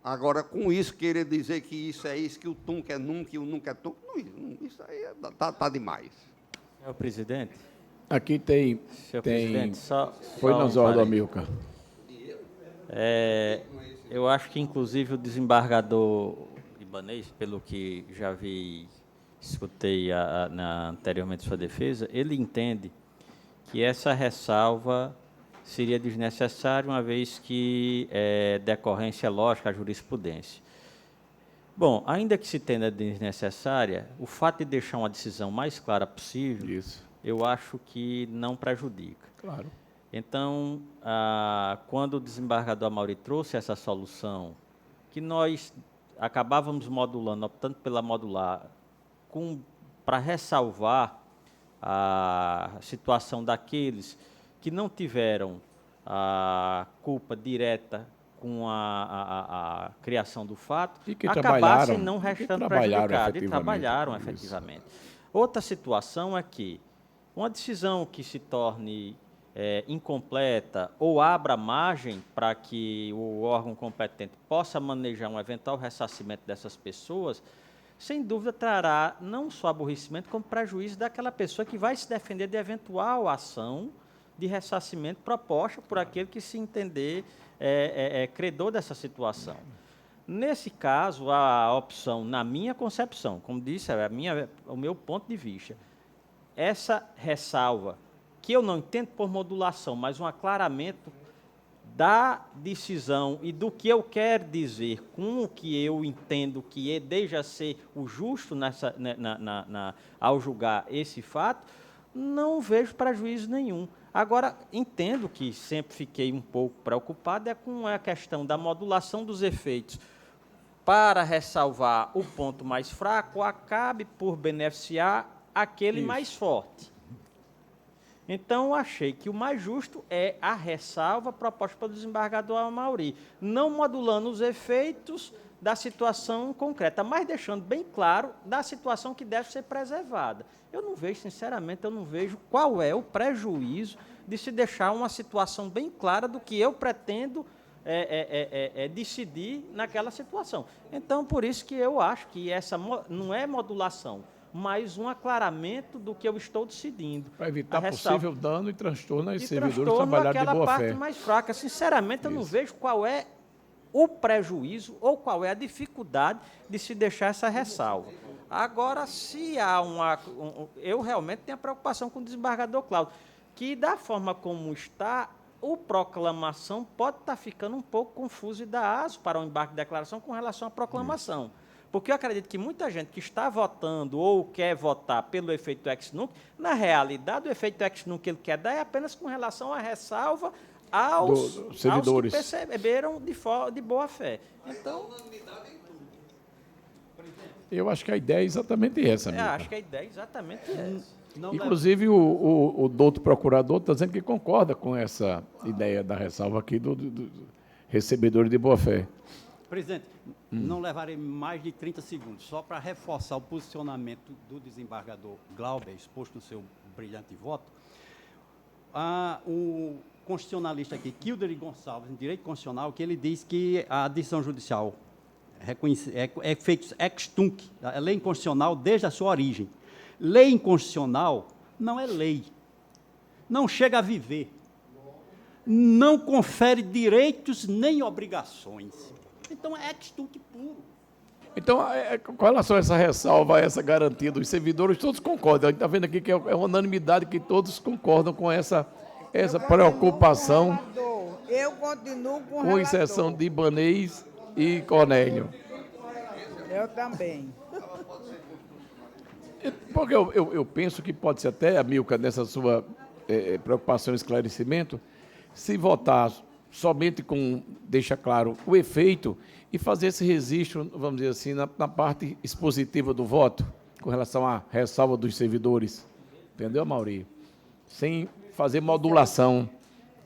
Agora, com isso, querer dizer que isso é isso, que o tunc é nunca e o nunca é tunc, isso aí está demais. Senhor presidente. Aqui tem... Senhor presidente, Foi nas ordens do Amilcar. Eu acho que, inclusive, o desembargador Ibanez, pelo que já vi, escutei anteriormente sua defesa, ele entende que essa ressalva seria desnecessária, uma vez que é decorrência lógica à jurisprudência. Bom, ainda que se tenha desnecessária, o fato de deixar uma decisão mais clara possível, eu acho que não prejudica. Claro. Então, quando o desembargador Amaury trouxe essa solução, que nós acabávamos modulando, optando pela modular, para ressalvar a situação daqueles que não tiveram a culpa direta com a criação do fato, e que acabassem não restando prejudicados, e trabalharam efetivamente. Outra situação é que uma decisão que se torne incompleta ou abra margem para que o órgão competente possa manejar um eventual ressarcimento dessas pessoas, sem dúvida trará não só aborrecimento, como prejuízo daquela pessoa que vai se defender de eventual ação de ressarcimento proposta por aquele que se entender credor dessa situação. Nesse caso, a opção, na minha concepção, como disse, o meu ponto de vista, essa ressalva, que eu não entendo por modulação, mas um aclaramento da decisão e do que eu quero dizer com o que eu entendo que deixa ser o justo ao julgar esse fato, não vejo prejuízo nenhum. Agora, entendo que sempre fiquei um pouco preocupado com a questão da modulação dos efeitos para ressalvar o ponto mais fraco, acabe por beneficiar aquele mais forte. Então, eu achei que o mais justo é a ressalva proposta pelo desembargador Amaury, não modulando os efeitos da situação concreta, mas deixando bem claro da situação que deve ser preservada. Eu não vejo, sinceramente, qual é o prejuízo de se deixar uma situação bem clara do que eu pretendo decidir naquela situação. Então, por isso que eu acho que essa não é modulação, mas um aclaramento do que eu estou decidindo. Para evitar possível dano e transtorno aos servidores trabalharem de boa fé. Aquela parte mais fraca. Sinceramente, eu não vejo qual é o prejuízo ou qual é a dificuldade de se deixar essa ressalva. Agora, se há eu realmente tenho a preocupação com o desembargador Cláudio, que da forma como está, o proclamação pode estar ficando um pouco confuso e dar aso para o embarque de declaração com relação à proclamação. Porque eu acredito que muita gente que está votando ou quer votar pelo efeito ex nunc, na realidade, o efeito ex nunc que ele quer dar é apenas com relação à ressalva aos servidores que perceberam de boa fé. Então, eu acho que a ideia é exatamente essa. Acho que a ideia é exatamente essa. Inclusive, o doutor procurador está dizendo que concorda com essa ideia da ressalva aqui do recebedor de boa fé. Presidente, não levarei mais de 30 segundos, só para reforçar o posicionamento do desembargador Glauber, exposto no seu brilhante voto. O constitucionalista aqui, Kilder Gonçalves, em Direito Constitucional, que ele diz que a decisão judicial é feita ex tunc, é lei inconstitucional desde a sua origem. Lei inconstitucional não é lei, não chega a viver, não confere direitos nem obrigações. Então, é ex tunc puro. Então, com relação a essa ressalva, a essa garantia dos servidores, todos concordam. A gente está vendo aqui que é uma unanimidade que todos concordam com essa preocupação, eu continuo com exceção de Ibanez e Cornélio. Eu também. Porque eu penso que pode ser até, Amilcar, nessa sua preocupação e esclarecimento, se votar somente com, deixa claro, o efeito e fazer esse registro, vamos dizer assim, na parte expositiva do voto, com relação à ressalva dos servidores. Entendeu, Amaury? Sem fazer modulação.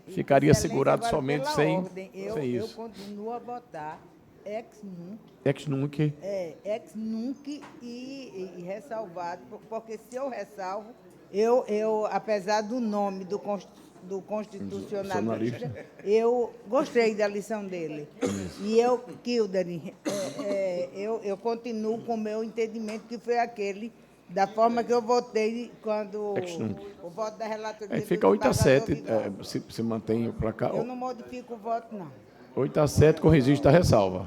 Ficaria segurado somente sem isso. Eu continuo a votar ex nunc. Ex nunc. Ex nunc e ressalvado, porque se eu ressalvo, eu apesar do nome do constitucionalista, eu gostei da lição dele. E eu, Kilder, eu continuo com o meu entendimento, que foi aquele, da forma que eu votei quando o voto da relatoria... Aí fica 8-7, se mantém para cá. Eu não modifico o voto, não. 8-7 com registro da ressalva.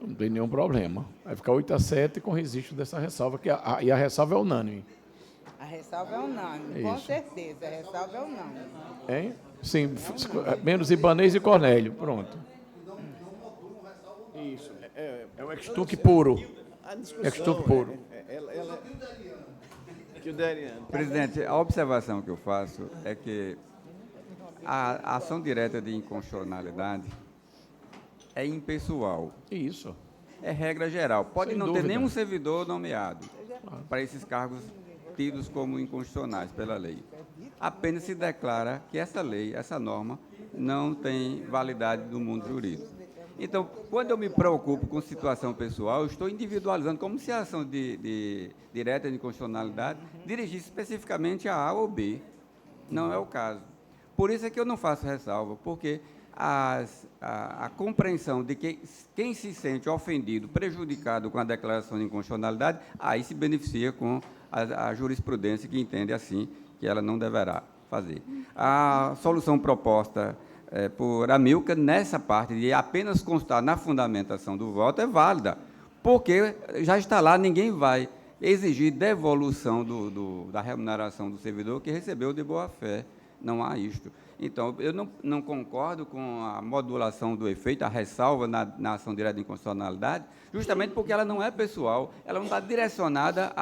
Não tem nenhum problema. Vai ficar 8-7 com registro dessa ressalva, e a ressalva é unânime. A ressalva é unânime, com certeza. A ressalva é unânime. Hein? Sim, menos Ibanez e Cornélio. Pronto. Isso. É o ex tunc puro. Ex tunc puro. Presidente, a observação que eu faço é que a ação direta de inconstitucionalidade é impessoal. Isso. É regra geral. Pode não ter nenhum servidor nomeado para esses cargos tidos como inconstitucionais pela lei. Apenas se declara que essa lei, essa norma, não tem validade no mundo jurídico. Então, quando eu me preocupo com situação pessoal, eu estou individualizando, como se a ação direta de inconstitucionalidade dirigisse especificamente a A ou B. Não é o caso. Por isso é que eu não faço ressalva, porque a compreensão de que quem se sente ofendido, prejudicado com a declaração de inconstitucionalidade, aí se beneficia com a jurisprudência que entende assim que ela não deverá fazer. A solução proposta por Amilcar, nessa parte de apenas constar na fundamentação do voto, é válida, porque já está lá, ninguém vai exigir devolução da remuneração do servidor que recebeu de boa-fé. Não há isto. Então, eu não concordo com a modulação do efeito, a ressalva na ação direta de inconstitucionalidade, justamente porque ela não é pessoal, ela não está direcionada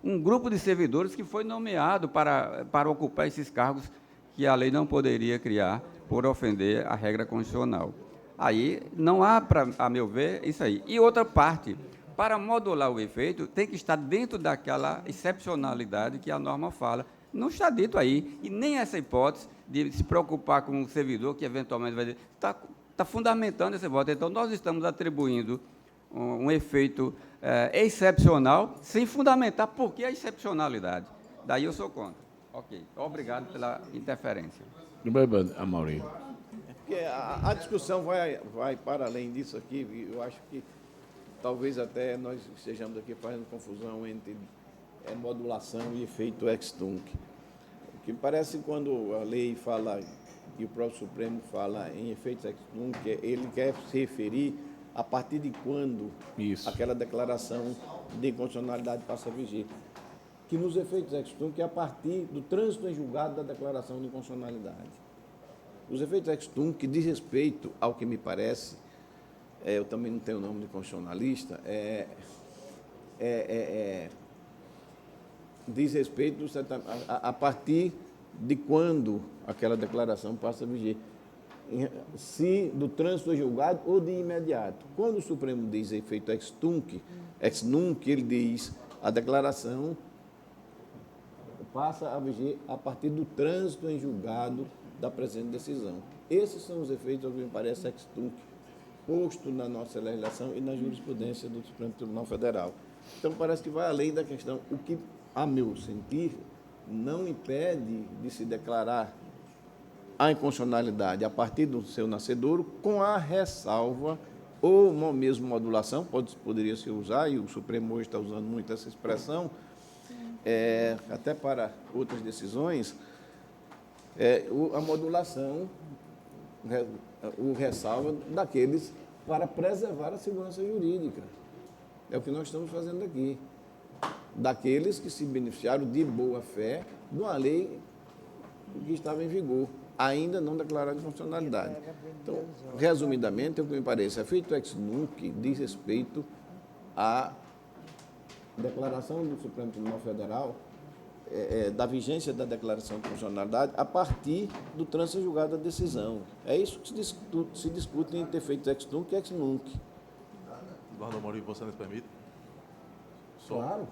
um grupo de servidores que foi nomeado para ocupar esses cargos que a lei não poderia criar por ofender a regra constitucional. Aí não há, a meu ver, isso aí. E outra parte, para modular o efeito, tem que estar dentro daquela excepcionalidade que a norma fala. Não está dito aí, e nem essa hipótese de se preocupar com um servidor que eventualmente vai dizer, está fundamentando esse voto. Então, nós estamos atribuindo um efeito excepcional, sem fundamentar por que a excepcionalidade. Daí eu sou contra. Ok. Obrigado pela interferência. Amaury. Porque a discussão vai para além disso aqui, e eu acho que talvez até nós estejamos aqui fazendo confusão entre modulação e efeito ex-tunc. O que parece quando a lei fala, e o próprio Supremo fala em efeito ex-tunc, ele quer se referir a partir de quando aquela declaração de inconstitucionalidade passa a vigir. Que nos efeitos ex-tunc é a partir do trânsito em julgado da declaração de inconstitucionalidade. Os efeitos ex-tunc diz respeito ao que me parece, eu também não tenho o nome de constitucionalista, diz respeito a partir de quando aquela declaração passa a vigir, se do trânsito julgado ou de imediato. Quando o Supremo diz efeito ex-nunc, ele diz a declaração passa a vigir a partir do trânsito em julgado da presente decisão. Esses são os efeitos, ao que me parece, ex-tunc, posto na nossa legislação e na jurisprudência do Supremo Tribunal Federal. Então, parece que vai além da questão, o que, a meu sentir, não impede de se declarar a inconstitucionalidade a partir do seu nascedouro, com a ressalva ou mesmo modulação, poderia se usar, e o Supremo hoje está usando muito essa expressão, até para outras decisões, a modulação, o ressalva daqueles para preservar a segurança jurídica. É o que nós estamos fazendo aqui. Daqueles que se beneficiaram de boa fé de uma lei que estava em vigor, ainda não declarada de constitucionalidade. Então, resumidamente, o que me parece, efeito ex-nunc diz respeito à declaração do Supremo Tribunal Federal, da vigência da declaração de constitucionalidade a partir do trânsito julgado da decisão. É isso que se discute entre efeitos ex-nunc e ex-nunc. Eduardo Amaury, você nos permite? Claro.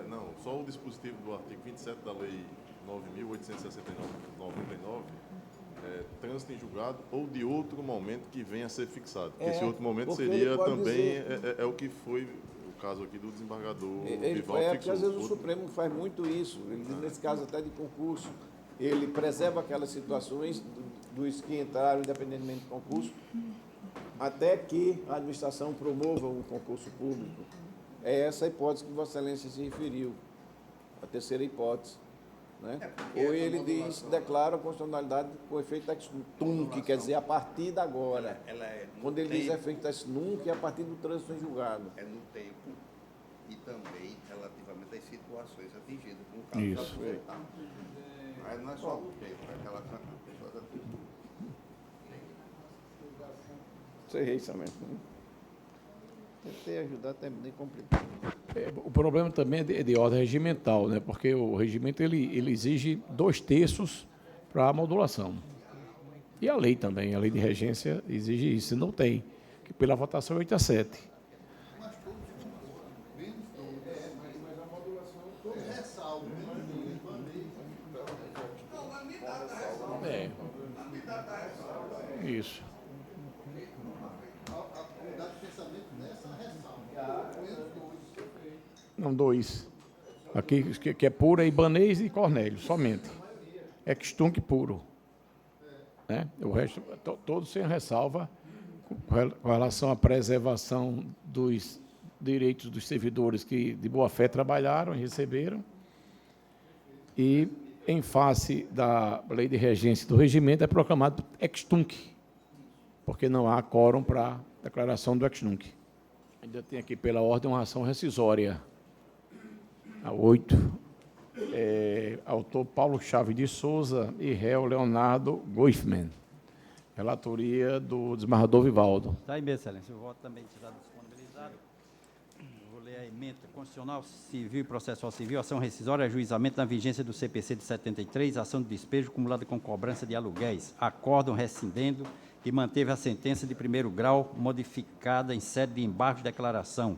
Não, só o dispositivo do artigo 27 da Lei 9.869/99, trânsito em julgado ou de outro momento que venha a ser fixado. Porque esse outro momento seria também, o que foi o caso aqui do desembargador Vivaldo porque às vezes o Supremo faz muito isso, nesse caso até de concurso, ele preserva aquelas situações dos que entraram independentemente do concurso, até que a administração promova um concurso público. É essa a hipótese que Vossa Excelência se referiu, a terceira hipótese. Né? Ou ele declara a constitucionalidade com efeito ex-tunc, que quer dizer a partir de agora. Quando ele diz efeito ex-nunc, é a partir do trânsito em julgado. É no tempo e também relativamente às situações atingidas, como o caso da aposentar. Mas não é só o tempo, é aquela pessoa da Sei isso mesmo. Tentei ajudar, terminei complicado. O problema também é de ordem regimental, né? Porque o regimento ele exige 2/3 para a modulação. E a lei também, a lei de regência exige isso, não tem, que pela votação 8-7. Mas a modulação toda ressalva. Isso. Não, 2. Aqui, que é pura, Ibanez e Cornélio, somente. Ex-tunc puro. Né? O resto, todos sem ressalva, com relação à preservação dos direitos dos servidores que de boa fé trabalharam e receberam. E, em face da lei de regência do regimento, é proclamado ex-tunc, porque não há quórum para a declaração do ex-tunc. Ainda tem aqui, pela ordem, uma ação rescisória. A 8, autor Paulo Chaves de Souza e réu Leonardo Goifman. Relatoria do desembargador Vivaldo. Está aí, Minha Excelência. O voto também será disponibilizado. Vou ler Emenda Constitucional Civil e Processual Civil, ação rescisória, ajuizamento na vigência do CPC de 73, ação de despejo acumulada com cobrança de aluguéis, acórdão rescindendo e manteve a sentença de primeiro grau modificada em sede de embargo de declaração.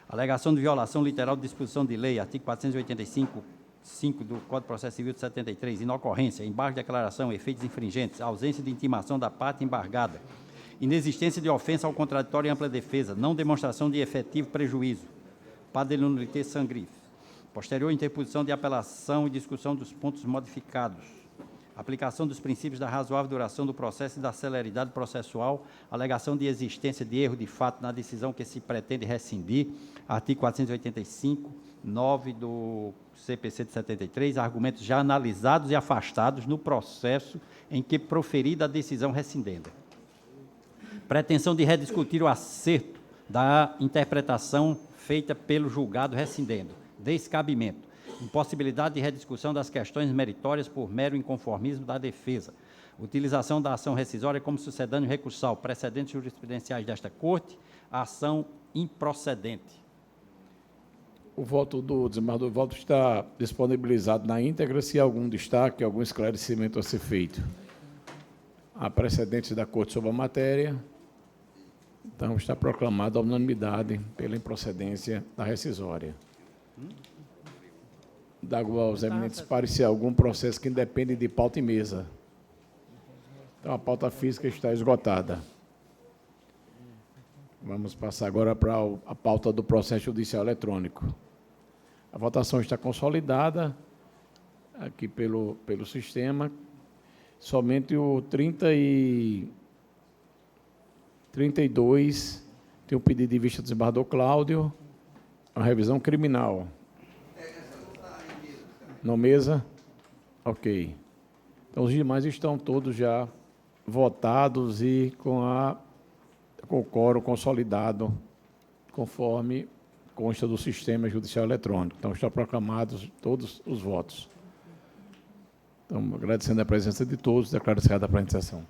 Alegação de violação literal de disposição de lei, artigo 485, 5 do Código de Processo Civil de 73, inocorrência, embargo de declaração, efeitos infringentes, ausência de intimação da parte embargada, inexistência de ofensa ao contraditório e ampla defesa, não demonstração de efetivo prejuízo, padelunité sangrif, posterior interposição de apelação e discussão dos pontos modificados, aplicação dos princípios da razoável duração do processo e da celeridade processual, alegação de existência de erro de fato na decisão que se pretende rescindir, artigo 485, 9 do CPC de 73, argumentos já analisados e afastados no processo em que proferida a decisão rescindenda. Pretensão de rediscutir o acerto da interpretação feita pelo julgado rescindendo. Descabimento. Impossibilidade de rediscussão das questões meritórias por mero inconformismo da defesa. Utilização da ação rescisória como sucedâneo recursal. Precedentes jurisprudenciais desta Corte. Ação improcedente. O voto do desembargador Valdo está disponibilizado na íntegra. Se há algum destaque, algum esclarecimento a ser feito. Há precedentes da Corte sobre a matéria. Então, está proclamada a unanimidade pela improcedência da rescisória. Dago aos eminentes parecer algum processo que independe de pauta e mesa. Então, a pauta física está esgotada. Vamos passar agora para a pauta do processo judicial eletrônico. A votação está consolidada aqui pelo sistema. Somente o 32 tem um pedido de vista do desembargador Cláudio, a revisão criminal. Na mesa? Ok. Então, os demais estão todos já votados e com o quórum consolidado, conforme consta do sistema judicial eletrônico. Então, estão proclamados todos os votos. Então, agradecendo a presença de todos, declaro encerrada a apresentação.